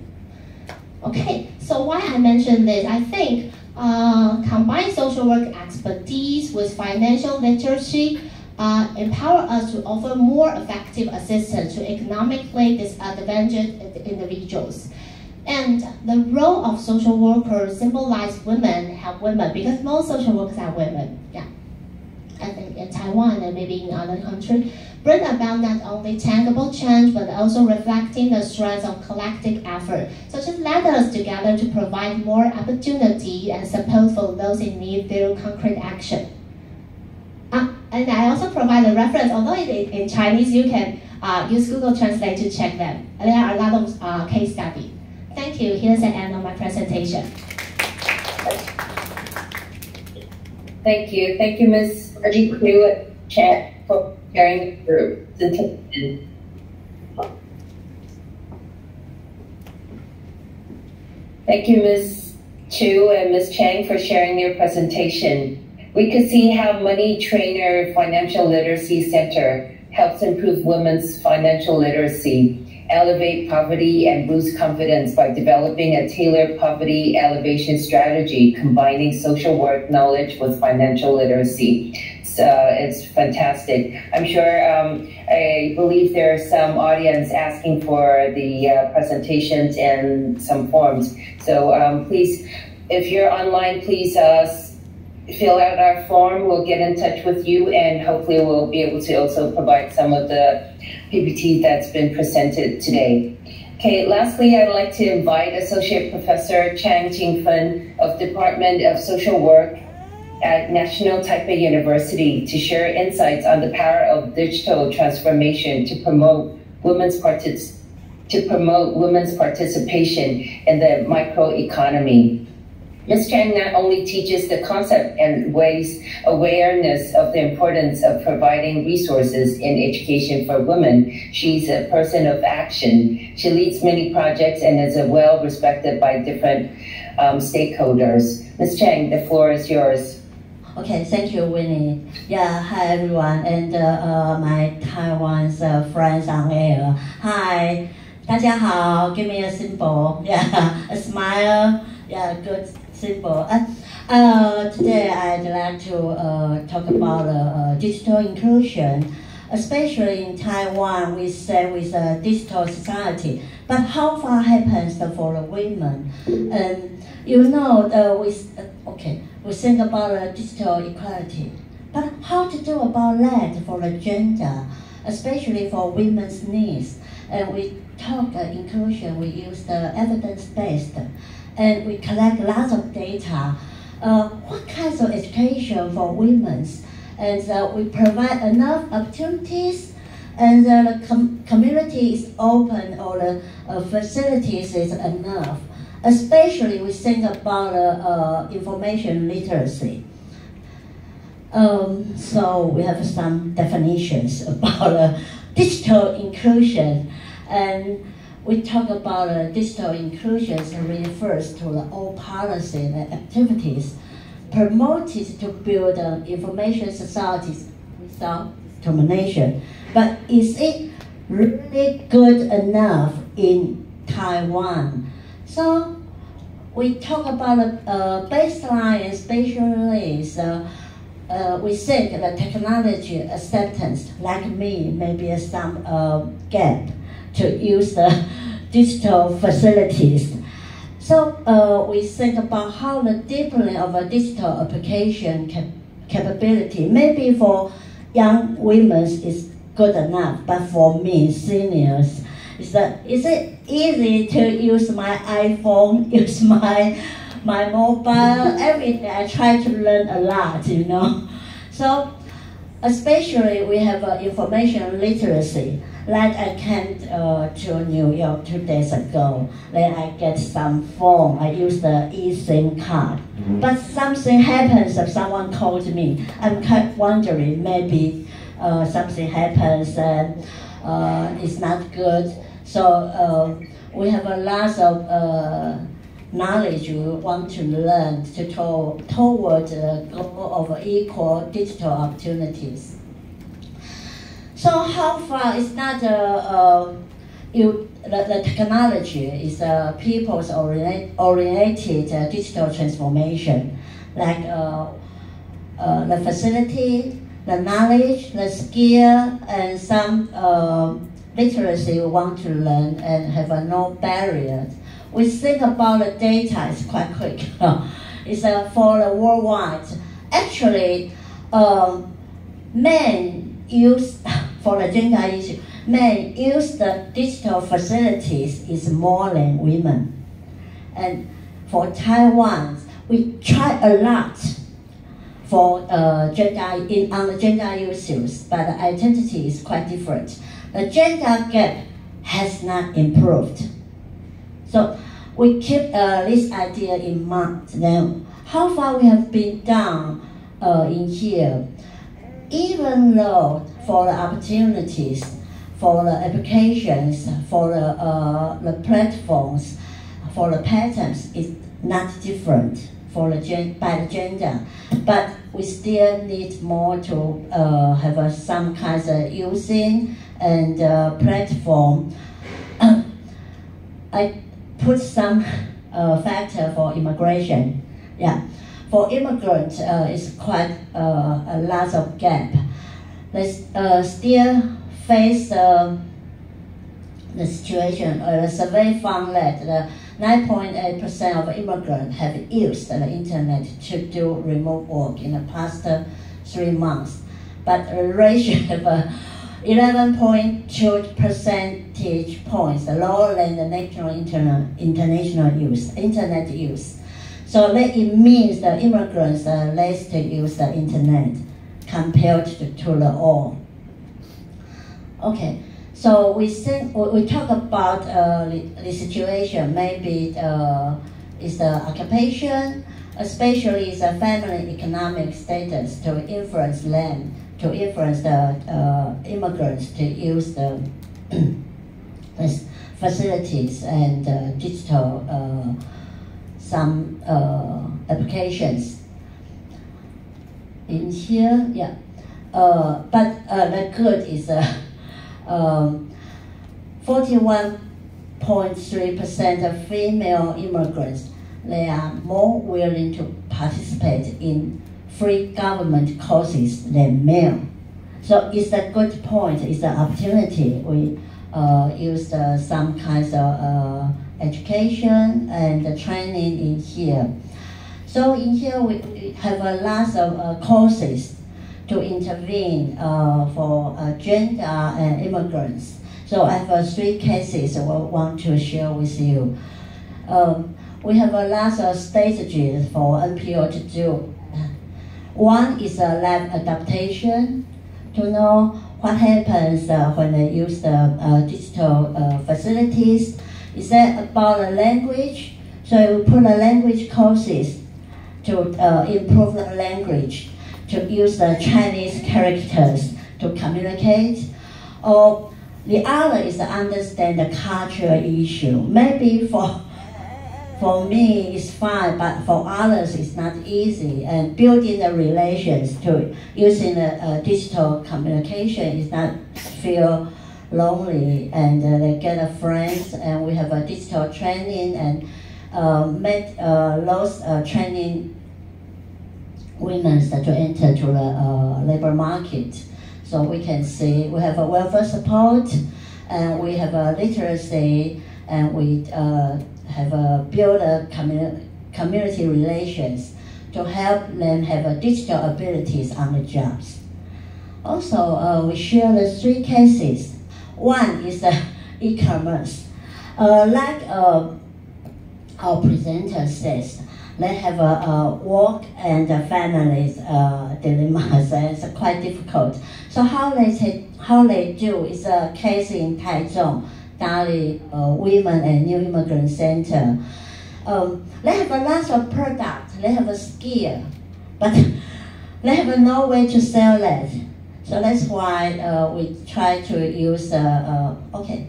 Okay, so why I mentioned this? I think combine social work expertise with financial literacy empower us to offer more effective assistance to economically disadvantaged individuals. And the role of social workers symbolize women, help women, because most social workers are women. Yeah, I think in Taiwan and maybe in other countries, bring about not only tangible change, but also reflecting the strength of collective effort. So just let us together to provide more opportunity and support for those in need through concrete action. And I also provide a reference, although in Chinese you can use Google Translate to check them. There are a lot of case studies. Thank you. Here's the end of my presentation. Thank you. Thank you, Ms. Margie Q. Chan, for sharing your presentation. Thank you, Ms. Chu and Ms. Chang, for sharing your presentation. We could see how Money Trainer Financial Literacy Center helps improve women's financial literacy, elevate poverty, and boost confidence by developing a tailored poverty elevation strategy, combining social work knowledge with financial literacy. It's fantastic. I'm sure, I believe there are some audience asking for the presentations and some forms. So please, if you're online, please fill out our form. We'll get in touch with you, and hopefully we'll be able to also provide some of the PPT that's been presented today. Okay, lastly, I'd like to invite Associate Professor Chang Jing-Fen of Department of Social Work at National Taipei University to share insights on the power of digital transformation to promote women's participation in the microeconomy. Ms. Chang not only teaches the concept and raise awareness of the importance of providing resources in education for women, she's a person of action. She leads many projects and is well respected by different stakeholders. Ms. Chang, the floor is yours. Okay, thank you, Winnie. Yeah, hi everyone, and my Taiwan's friends on air. Hi, 大家好. Give me a symbol. Yeah, a smile. Yeah, good symbol. Today I'd like to talk about digital inclusion, especially in Taiwan. We say with a digital society, but how far happens for the women? And you know, we think about digital equality, but how to do about that for the gender, especially for women's needs? And we talk inclusion, we use the evidence-based, and we collect lots of data. What kinds of education for women? And we provide enough opportunities, and the community is open, or the facilities is enough. Especially we think about information literacy. So we have some definitions about digital inclusion, and we talk about digital inclusion refers to all policy and activities promoted to build information societies without discrimination. But is it really good enough in Taiwan? So we talk about baseline and specialists. We think the technology acceptance, like me, maybe some gap to use the digital facilities. So we think about how the deepening of a digital application capability, maybe for young women is good enough, but for me, seniors, is it easy to use my iPhone, use my mobile, everything? I try to learn a lot, you know. So especially we have information literacy. Like I came to New York 2 days ago, then I get some phone, I use the eSIM card. But something happens if someone calls me. I'm kind of wondering, maybe something happens and it's not good. So we have a lot of knowledge we want to learn to toward the goal of equal digital opportunities. So how far is not the technology is people's oriented digital transformation, like the facility, the knowledge, the skill, and some literacy we want to learn and have no barrier. We think about the data is quite quick. It's for the worldwide. Actually, men use, for the gender issue, men use the digital facilities is more than women. And for Taiwan, we try a lot for on the gender issues, but the identity is quite different. the gender gap has not improved. So we keep this idea in mind. Then how far we have been done in here, even though for the opportunities, for the applications, for the platforms, for the patterns, is not different for the by the gender, but we still need more to have some kinds of using and platform. I put some factor for immigration. Yeah, for immigrants, it's quite a lot of gap. They still face the situation. The survey found that 9.8% of immigrants have used the internet to do remote work in the past 3 months, but the ratio of 11.2 percentage points lower than the national international internet use. So that it means the immigrants are less to use the internet compared to the all. Okay, so we talk about the situation. Maybe it's the occupation, especially the family economic status to influence them, to influence the immigrants to use the facilities and digital some applications. In here, yeah, but the good is 41.3% of female immigrants, they are more willing to participate in free government courses than male. So it's a good point, it's an opportunity. We use some kinds of education and training in here. So in here we have a lot of courses to intervene for gender and immigrants. So I have 3 cases I want to share with you. We have a lot of strategies for NPO to do. One is a lab adaptation, to know what happens when they use the digital facilities. Is that about the language? So we put the language courses to improve the language, to use the Chinese characters to communicate. Or the other is to understand the cultural issue. Maybe for me it's fine, but for others it's not easy. And building the relations to using the digital communication is not feel lonely, and they get a friends, and we have a digital training and make those training women to enter to the labor market. So we can see we have a welfare support, and we have a literacy, and we have build a community relations to help them have digital abilities on the jobs. Also, we share the 3 cases. One is e-commerce. Like our presenter says, they have a work and families dilemmas, and it's quite difficult. So how they do is a case in Taiwan, Dali Women and New Immigrant Center. They have a lot of products, they have a skill, but they have no way to sell that. So that's why we try to use, okay,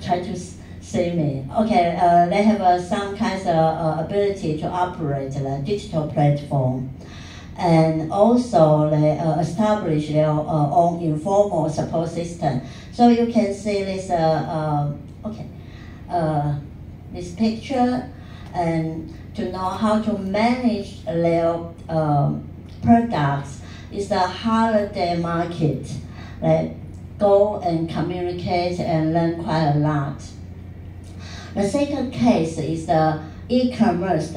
try to see me. Okay, they have some kinds of ability to operate the digital platform. And also they establish their own informal support system. So you can see this, this picture, and to know how to manage their products. Is the holiday market. They go and communicate and learn quite a lot. The second case is the e-commerce,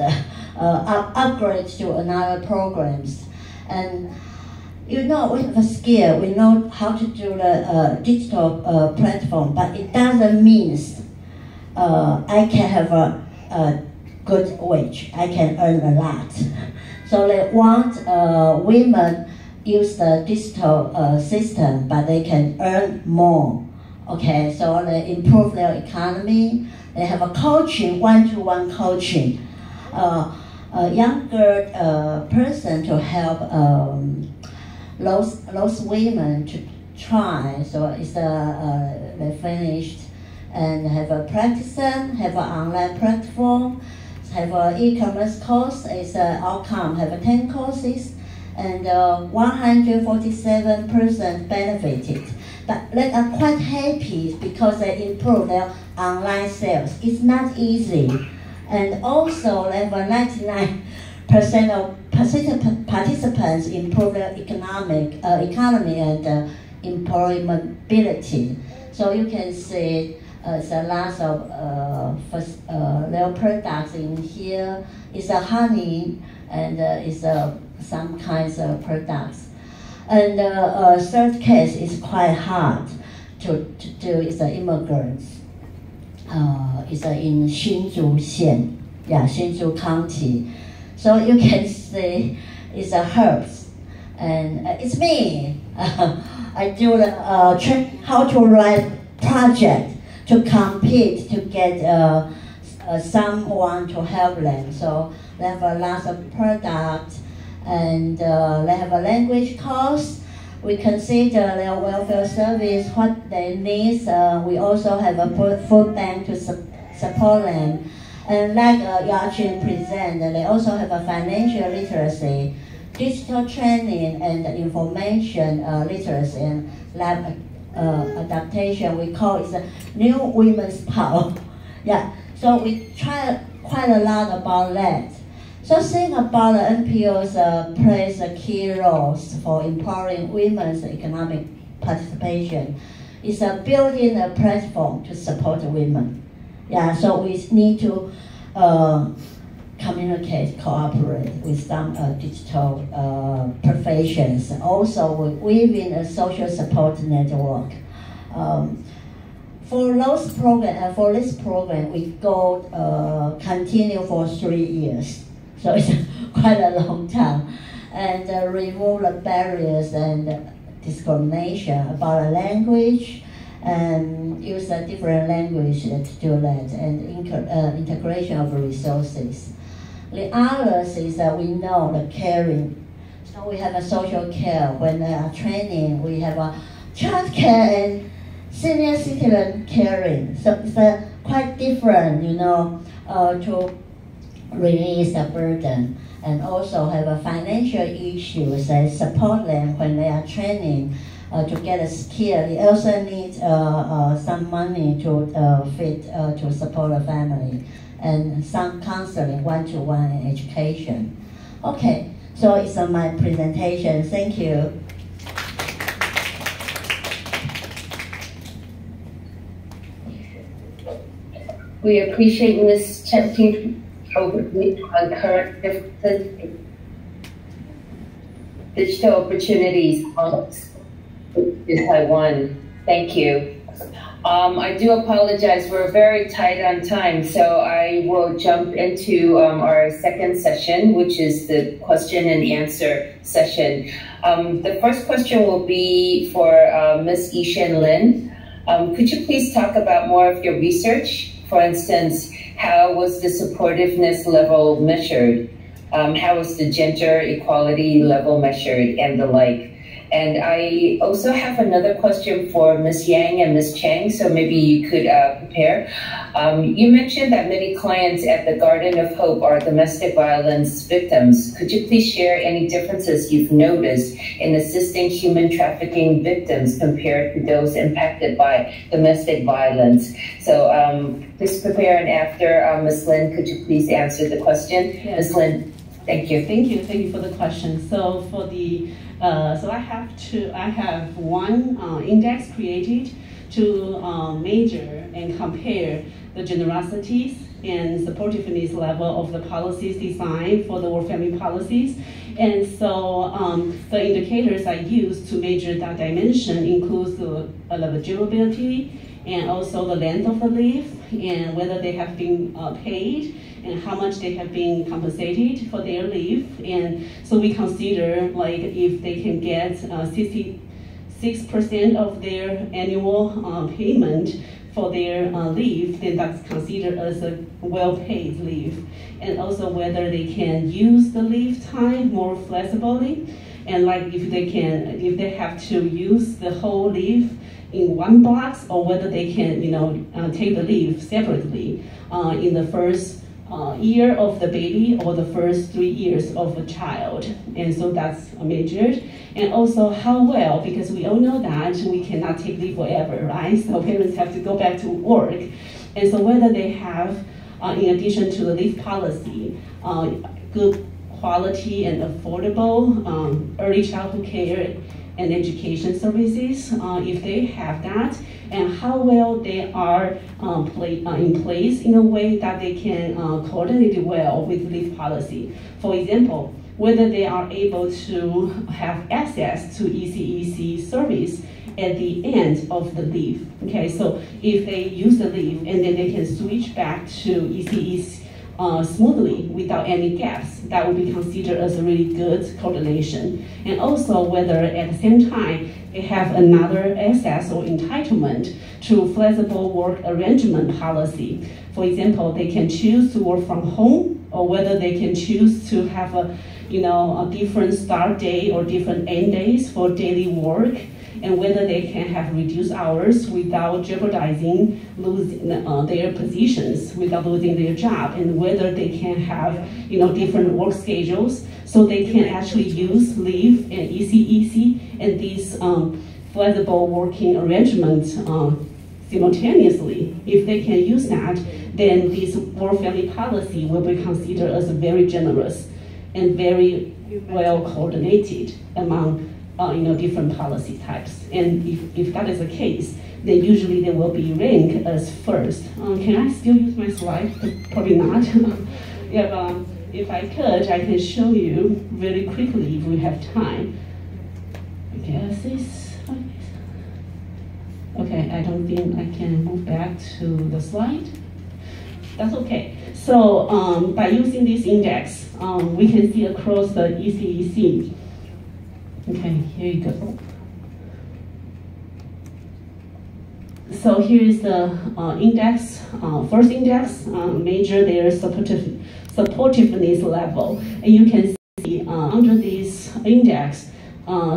upgrade to another programs. And you know, we have a skill, we know how to do the digital platform, but it doesn't mean I can have a good wage, I can earn a lot. So they want women use the digital system, but they can earn more. Okay, so they improve their economy. They have a coaching, one-to-one coaching. A younger person to help those women to try. So it's they finished and have a practice, have an online platform, have an e-commerce course. It's outcome, have 10 courses, and 147 persons benefited. But they are quite happy because they improve their online sales. It's not easy. And also they have 99% of participants improve their economy and employability. So you can see there's a lot of their products in here. It's a honey and it's some kinds of products. And third case is quite hard to do. It's immigrants. It's in Hsinchu Xian, Hsinchu County. So you can see it's herbs, and it's me. I do the how to write project to compete to get someone to help them. So they have a lot of products, and they have a language course. We consider their welfare service, what they need. We also have a food bank to support them. And like Yachin presented, they also have a financial literacy, digital training, and information literacy and lab adaptation. We call it new women's power. Yeah, so we try quite a lot about that. So think about the NPOs plays a key roles for empowering women's economic participation. It's building a platform to support women. Yeah, so we need to communicate, cooperate with some digital professions. Also, within a social support network. For this program, we go continue for 3 years. So it's quite a long time. And remove the barriers and discrimination about the language, and use a different language to do that, and integration of resources. The others is that we know the caring. So we have a social care. When they are training, we have a child care and senior citizen caring. So it's quite different, to release the burden, and also have a financial issues that support them when they are training to get a skill. They also need some money to feed to support a family, and some counseling, one-to-one education. Okay, so it's my presentation. Thank you. We appreciate Ms. Chen's overview on current differences, digital opportunities in Taiwan. Thank you. I do apologize, we're very tight on time, so I will jump into our second session, which is the question and answer session. The first question will be for Ms. Yishen Lin. Could you please talk about more of your research? For instance, how was the supportiveness level measured? How was the gender equality level measured, and the like? And I also have another question for Ms. Yang and Ms. Chang, so maybe you could prepare. You mentioned that many clients at the Garden of Hope are domestic violence victims. Could you please share any differences you've noticed in assisting human trafficking victims compared to those impacted by domestic violence? So please prepare, and after Ms. Lin, could you please answer the question? Yes. Ms. Lin, thank you. Thank you for the question. So for the I have one index created to measure and compare the generosities and supportiveness level of the policies designed for the work family policies. And so the indicators I use to measure that dimension includes the eligibility, and also the length of the leave, and whether they have been paid, and how much they have been compensated for their leave. And so we consider like if they can get 66% of their annual payment for their leave, then that's considered as a well-paid leave. And also whether they can use the leave time more flexibly, and like if they have to use the whole leave in one box, or whether they can take the leave separately in the first year of the baby or the first 3 years of a child. And so that's measured. And also how well, because we all know that we cannot take leave forever, right? So parents have to go back to work. And so whether they have, in addition to the leave policy, good quality and affordable early childhood care and education services, if they have that, and how well they are in place in a way that they can coordinate well with leave policy. For example, whether they are able to have access to ECEC service at the end of the leave. Okay, so if they use the leave and then they can switch back to ECEC smoothly without any gaps, that would be considered as a really good coordination. And also whether at the same time they have another access or entitlement to flexible work arrangement policy. For example, they can choose to work from home, or whether they can choose to have a different start day or different end days for daily work, and whether they can have reduced hours without jeopardizing losing their positions, without losing their job, and whether they can have different work schedules, so they can actually use leave and ECEC and these flexible working arrangements simultaneously. If they can use that, then this work family policy will be considered as very generous and very well coordinated among different policy types. And if that is the case, then usually they will be ranked as first. Can I still use my slide? Probably not. If I could, I can show you very quickly if we have time. I guess it's like this. Okay, I don't think I can move back to the slide. That's okay. So by using this index, we can see across the ECEC. Okay, here you go. So here is the index. First index, measure their supportiveness level. And you can see under this index,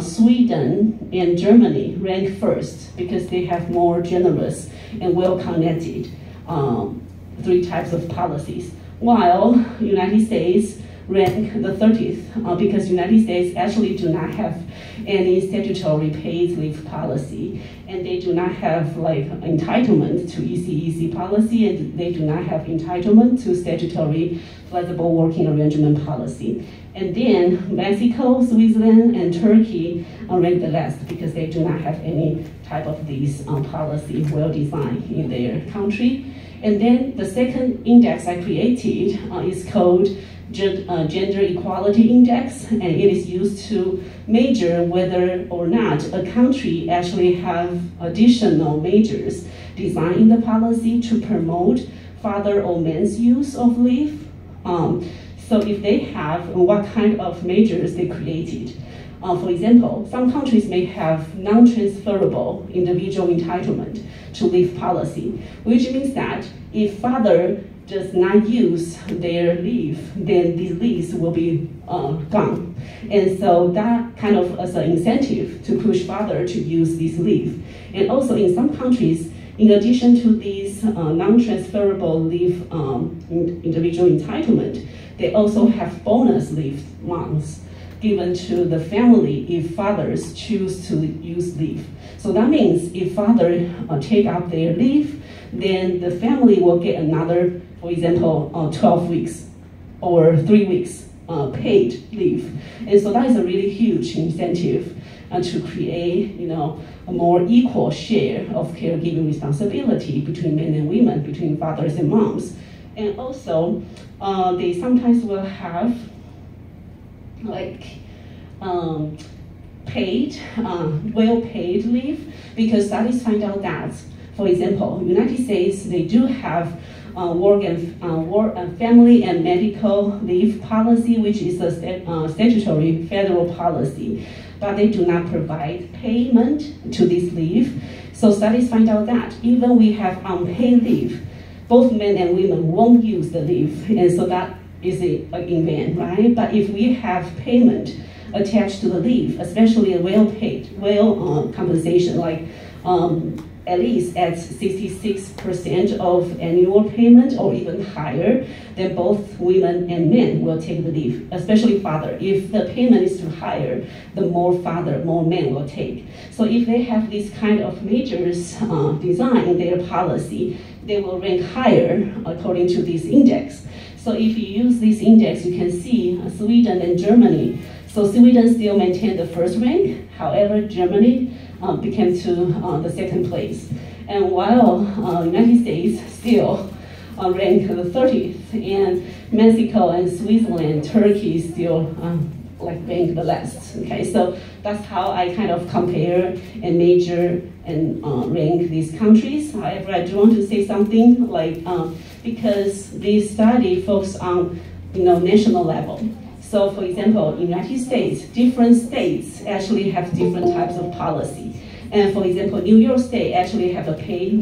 Sweden and Germany rank first because they have more generous and well-connected 3 types of policies, while United States rank the 30th because United States actually do not have any statutory paid leave policy, and they do not have like entitlement to ECEC policy, and they do not have entitlement to statutory flexible working arrangement policy. And then Mexico, Switzerland, and Turkey rank the last because they do not have any type of these policy well designed in their country. And then the second index I created is called Gender Equality Index, and it is used to measure whether or not a country actually have additional measures designed in the policy to promote father or man's use of leave. So if they have, what kind of measures they created. For example, some countries may have non-transferable individual entitlement to leave policy, which means that if father does not use their leave, then these leaves will be gone. And so that kind of as an incentive to push father to use this leave. And also in some countries, in addition to these non-transferable leave individual entitlement, they also have bonus leave months given to the family if fathers choose to use leave. So that means if father take up their leave, then the family will get another, for example, 12 weeks or 3 weeks paid leave. And so that is a really huge incentive to create, a more equal share of caregiving responsibility between men and women, between fathers and moms. And also, they sometimes will have paid, well-paid leave, because studies find out that, for example, United States, they do have work and family and medical leave policy, which is a statutory federal policy, but they do not provide payment to this leave. So studies find out that even we have unpaid leave, both men and women won't use the leave, and so that is in vain, right? But if we have payment attached to the leave, especially a well-paid, compensation, like at least at 66% of annual payment or even higher, then both women and men will take the leave, especially father. If the payment is too higher, the more men will take. So if they have these kind of measures designed in their policy, they will rank higher according to this index. So if you use this index, you can see Sweden and Germany. So Sweden still maintained the first rank, however, Germany became to the second place. And while United States still ranked the 30th, and Mexico and Switzerland, Turkey still ranked the last. Okay, so that's how I kind of compare and measure and rank these countries. However, I do want to say something because this study focuses on national level. So for example, in the United States, different states actually have different types of policy. And for example, New York State actually have a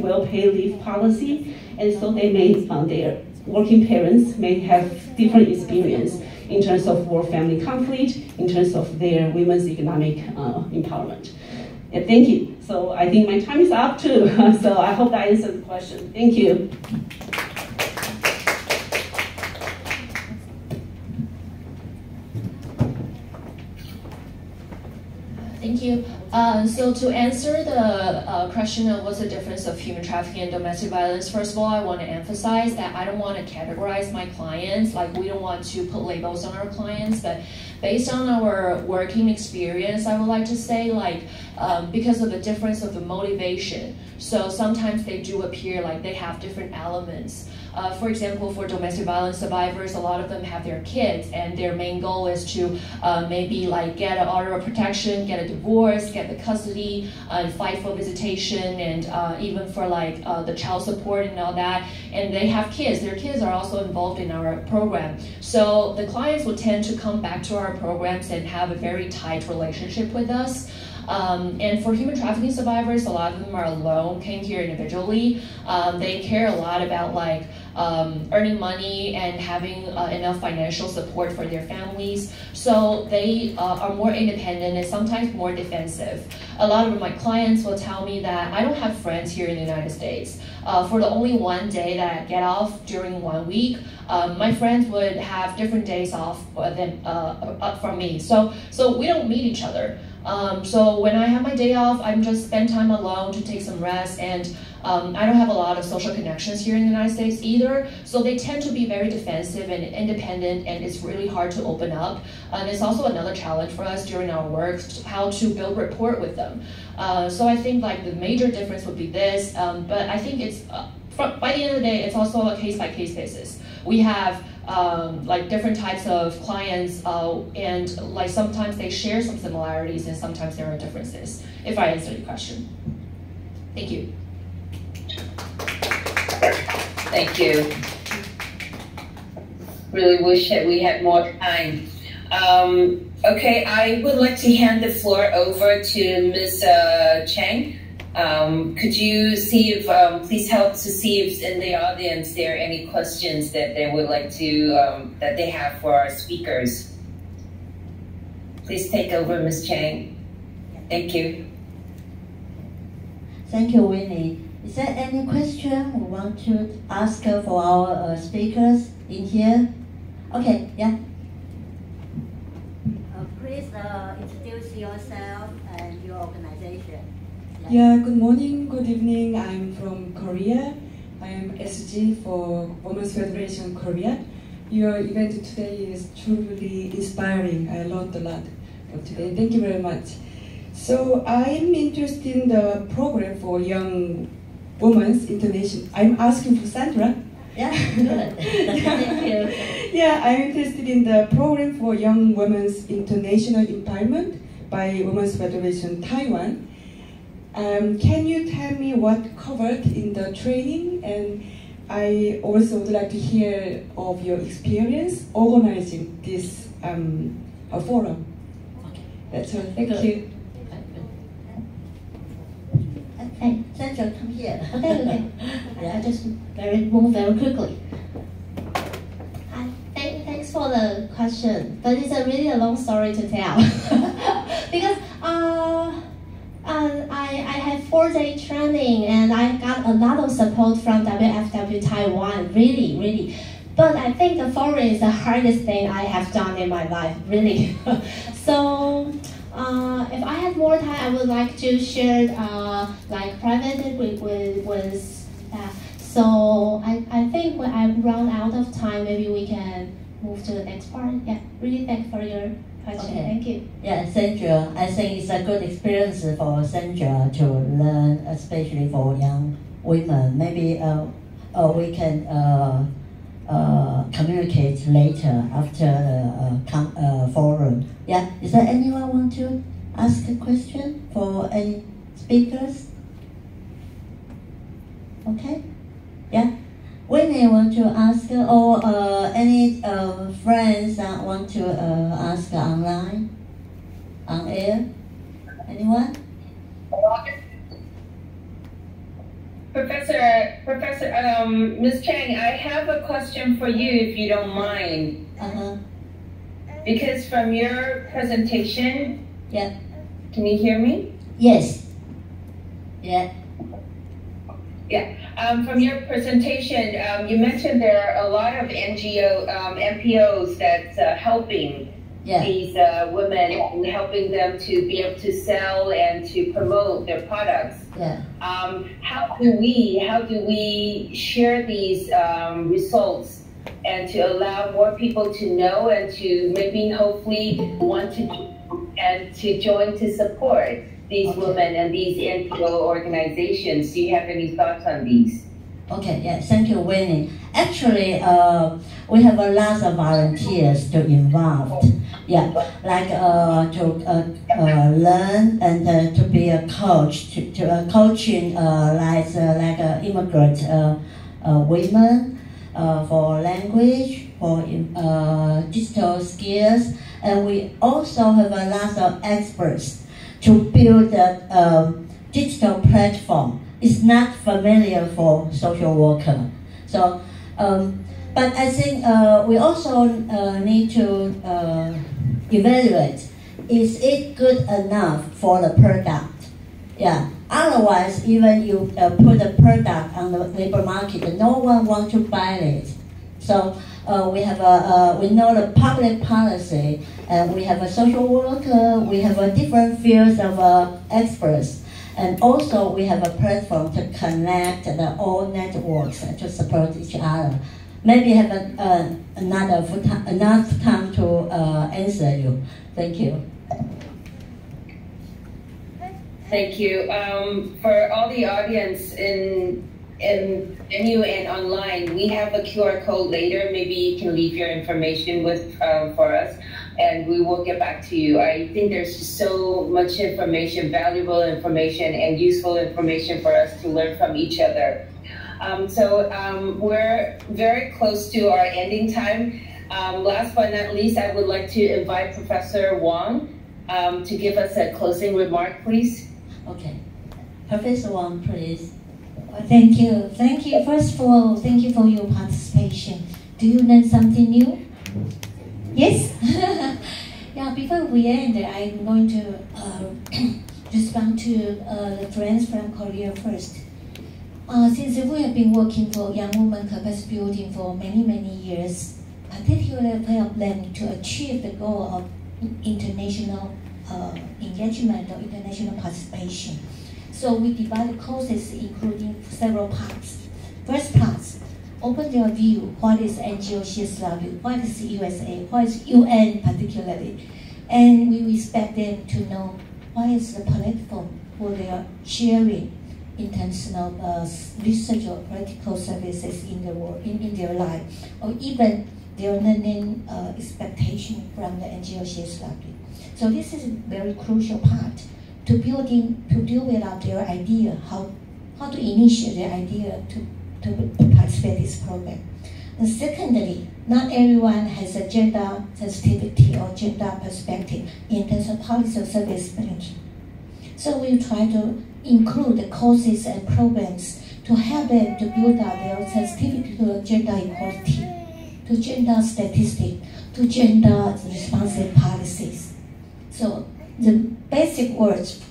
well-paid leave policy, and so they may, their working parents may have different experience in terms of work-family conflict, in terms of their women's economic empowerment. And thank you. So I think my time is up too. So I hope that answers the question. Thank you. Thank you. So to answer the question of what's the difference of human trafficking and domestic violence, first of all, I want to emphasize that I don't want to categorize my clients. We don't want to put labels on our clients, but based on our working experience, I would like to say because of the difference of the motivation. So sometimes they do appear like they have different elements. For example, for domestic violence survivors, a lot of them have their kids, and their main goal is to maybe get an order of protection, get a divorce, get the custody, and fight for visitation, and even for the child support and all that. And they have kids. Their kids are also involved in our program. So the clients will tend to come back to our programs and have a very tight relationship with us. And for human trafficking survivors, a lot of them are alone, came here individually. They care a lot about earning money and having enough financial support for their families. So they are more independent and sometimes more defensive. A lot of my clients will tell me that I don't have friends here in the United States. For the only one day that I get off during 1 week, my friends would have different days off from me. So we don't meet each other. So when I have my day off, I'm just spend time alone to take some rest, and I don't have a lot of social connections here in the United States either, so they tend to be very defensive and independent, and it's really hard to open up. And it's also another challenge for us during our work, how to build rapport with them. So I think the major difference would be this, but I think it's, by the end of the day, it's also a case-by-case basis. We have different types of clients, and sometimes they share some similarities and sometimes there are differences, if I answer your question. Thank you. Thank you. Really wish that we had more time. Okay, I would like to hand the floor over to Ms. Chang. Could you see if, please help to see if in the audience there are any questions that they would like to, that they have for our speakers. Please take over, Ms. Chang. Thank you. Thank you, Winnie. Is there any question we want to ask for our speakers in here? Okay, yeah. Please introduce yourself and your organization. Yeah, good morning, good evening. I'm from Korea. I am SG for Women's Federation Korea. Your event today is truly inspiring. I learned a lot today. Thank you very much. So I'm interested in the program for young women's international. I'm asking for Sandra. Yeah, good. Thank you. Yeah, I'm interested in the program for young women's international empowerment by Women's Federation Taiwan. Can you tell me what covered in the training, and I also would like to hear of your experience organizing this forum. Okay. That's all. Thank you. Hey, Sandra, come here. Okay. Yeah, I just move very quickly. Thanks for the question, but it's really a long story to tell because I had 4-day training and I got a lot of support from WFW Taiwan, really. But I think the forum is the hardest thing I have done in my life, really. So if I had more time, I would like to share like privately with staff. So I think when I run out of time, maybe we can move to the next part. Yeah, really thanks for your question. Okay. Thank you. Yeah, Sandra, I think it's a good experience for Sandra to learn, especially for young women. Maybe we can communicate later after the forum. Yeah, is there anyone want to ask a question for any speakers? Okay, yeah. Winnie want to ask, or any friends that want to ask online, on air? Anyone? Professor, Ms. Chang, I have a question for you, if you don't mind. Because from your presentation, yeah. Can you hear me? Yes. Yeah. Yeah. From your presentation, you mentioned there are a lot of NPOs that's helping these women and helping them to be able to sell and to promote their products. Yeah. How do we share these results and to allow more people to know and to maybe hopefully want to join to support these women and these NPO organizations? Do you have any thoughts on these? Okay, yeah, thank you, Winnie. Actually, we have a lot of volunteers to involve. Yeah, like to learn and to be a coach, to coaching like immigrant women for language, for digital skills, and we also have a lot of experts to build a digital platform. It's not familiar for social worker. So, but I think we also need to evaluate, is it good enough for the product? Yeah. Otherwise, even you put a product on the labor market, no one wants to buy it. So we have we know the public policy, and we have a social worker, we have a different fields of experts, and also we have a platform to connect the all networks to support each other. Maybe have enough time to answer you. Thank you. Thank you. For all the audience in venue and online, we have a QR code later. Maybe you can leave your information with for us, and we will get back to you. I think there's just so much information, valuable information, and useful information for us to learn from each other. We're very close to our ending time. Last but not least, I would like to invite Professor Wang to give us a closing remark, please. Okay. Professor Wang, please. Thank you. Thank you. First of all, thank you for your participation. Do you learn something new? Yes? Yeah, before we end, I'm going to respond to the friends from Korea first. Since we have been working for young women capacity building for many years, particularly help them to achieve the goal of international engagement or international participation. So we divided courses including several parts. First part, open their view, what is NGO CSW, what is USA, what is UN particularly, and we expect them to know what is the platform for their sharing international research or practical services in the world, in their life, or even their learning expectation from the NGO CSW. So this is a very crucial part to build up their idea, how to initiate their idea to to participate in this program. And secondly, not everyone has a gender sensitivity or gender perspective in terms of policy or service management. So we try to include the courses and programs to help them to build up their sensitivity to gender equality, to gender statistics, to gender responsive policies. So the basic words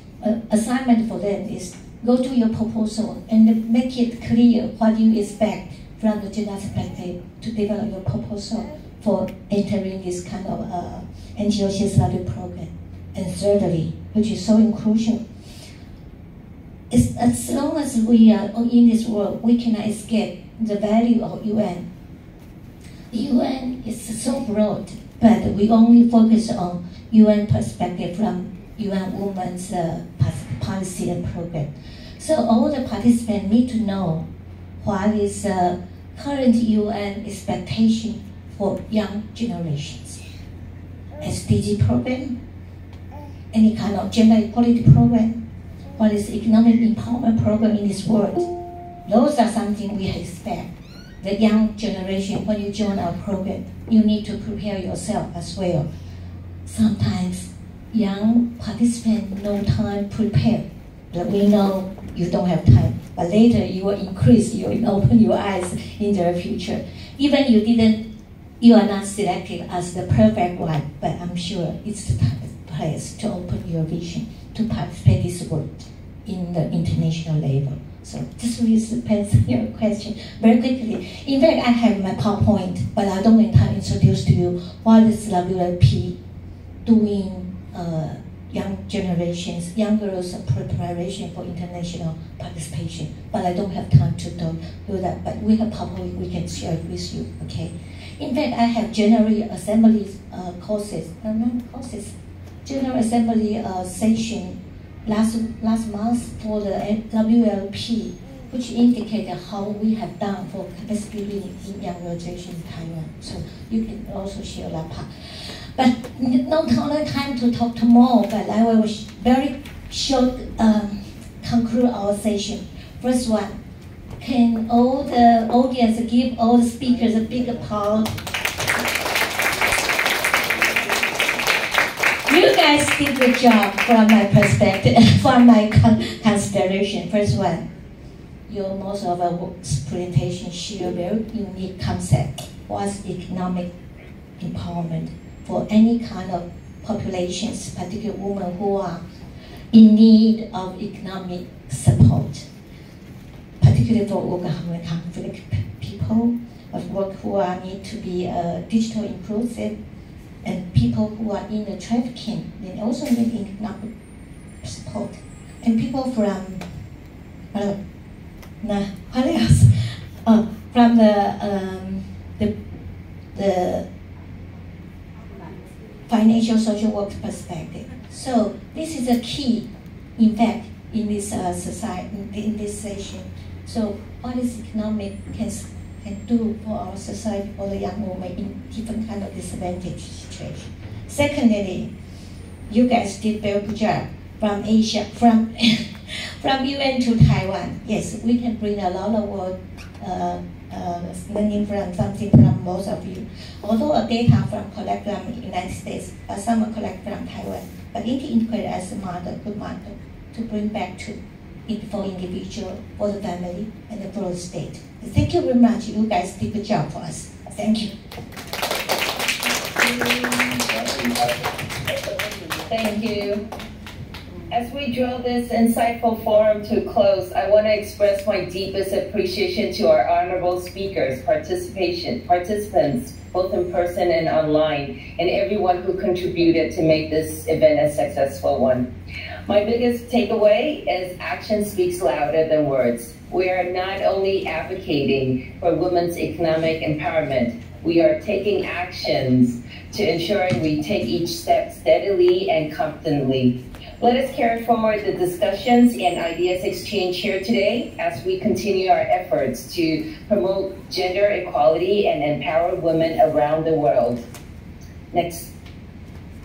assignment for them is go to your proposal and make it clear what you expect from the gender perspective to develop your proposal for entering this kind of NGO study program. And thirdly, which is so crucial, is as long as we are in this world, we cannot escape the value of UN. The UN is so broad, but we only focus on UN perspective from UN Women's policy and program. So all the participants need to know what is current UN expectation for young generations. SDG program, any kind of gender equality program, what is economic empowerment program in this world. Those are something we expect. The young generation, when you join our program, you need to prepare yourself as well. Sometimes young participants no time prepare. But we know you don't have time, but later you will increase, you will open your eyes in the future. Even you are not selected as the perfect one, but I'm sure it's the place to open your vision to participate in this work in the international level. So this really depends on your question very quickly. In fact, I have my PowerPoint, but I don't want to introduce to you what is WLP doing young generations, young girls' preparation for international participation. But I don't have time to do that. But we have PowerPoint, we can share it with you, okay? In fact, I have General Assembly General Assembly session last month for the WLP, which indicated how we have done for capacity building in young generation in Taiwan. So you can also share that part. But not only time to talk tomorrow, but I will very short conclude our session. First one, can all the audience give all the speakers a big applause? You guys did a good job from my perspective, from my consideration. First one, most of our presentation share a very unique concept. What's economic empowerment for any kind of populations, particularly women who are in need of economic support, particularly for organized conflict people, of work who need to be digital inclusive, and people who are in the trafficking, they also need economic support. And people from, what else? From the financial social work perspective. So this is a key, in fact, in this society, in this session. So what is economic can do for our society, for the young women in different kind of disadvantaged situation. Secondly, you guys did very good job from Asia, from UN to Taiwan. Yes, we can bring a lot of work, learning from something from most of you. Although data from collect from the United States, but some are collect from Taiwan. But it integrated as a model, good model, to bring back to it for individual, for the family, and for the state. Thank you very much. You guys did a good job for us. Thank you. Thank you. As we draw this insightful forum to a close, I want to express my deepest appreciation to our honorable speakers, participants, both in person and online, and everyone who contributed to make this event a successful one. My biggest takeaway is action speaks louder than words. We are not only advocating for women's economic empowerment, we are taking actions to ensure we take each step steadily and confidently. Let us carry forward the discussions and ideas exchanged here today as we continue our efforts to promote gender equality and empower women around the world. Next.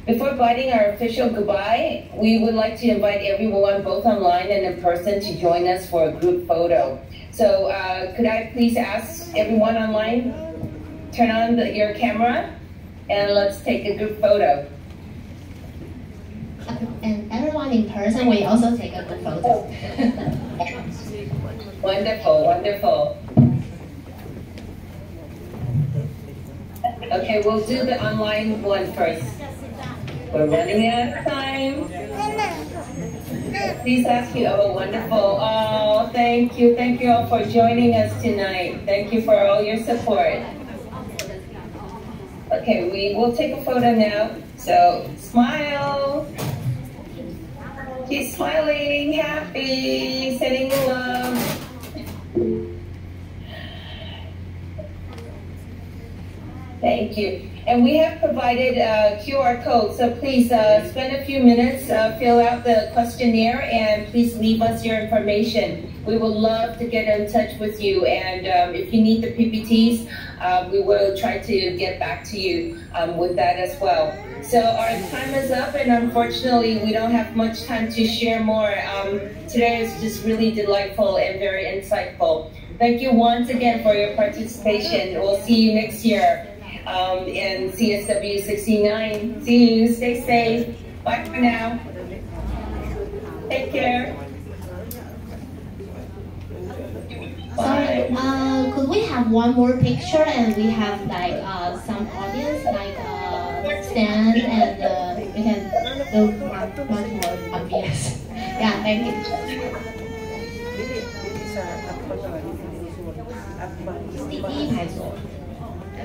Before bidding our official goodbye, we would like to invite everyone, both online and in person, to join us for a group photo. So could I please ask everyone online, turn on your camera, and let's take a group photo. And everyone in person, we also take a group photo. Wonderful, wonderful. Okay, we'll do the online one first. We're running out of time. Please ask you. Oh, wonderful. Oh, thank you. Thank you all for joining us tonight. Thank you for all your support. Okay, we will take a photo now. So, smile. Keep smiling, happy, sending love. Thank you. And we have provided a QR code, so please spend a few minutes, fill out the questionnaire, and please leave us your information. We would love to get in touch with you, and if you need the PPTs, we will try to get back to you with that as well. So our time is up, and unfortunately, we don't have much time to share more. Today is just really delightful and very insightful. Thank you once again for your participation. We'll see you next year. In CSW 69. See you, stay safe. Bye for now. Take care. Sorry, could we have one more picture and we have like some audience like stand and we can do much more obvious. Yeah, thank you.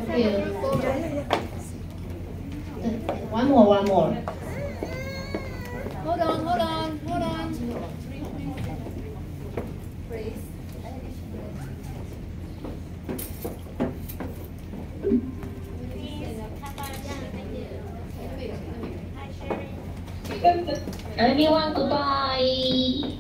Thank you. One more. Hold on. Please. Everyone, goodbye.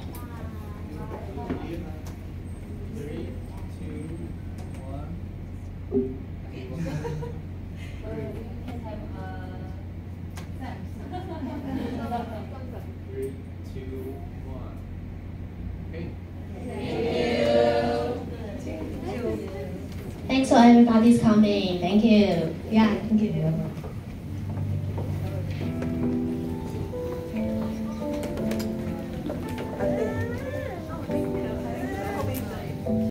Thanks for everybody's coming. Thank you. Yeah, thank you.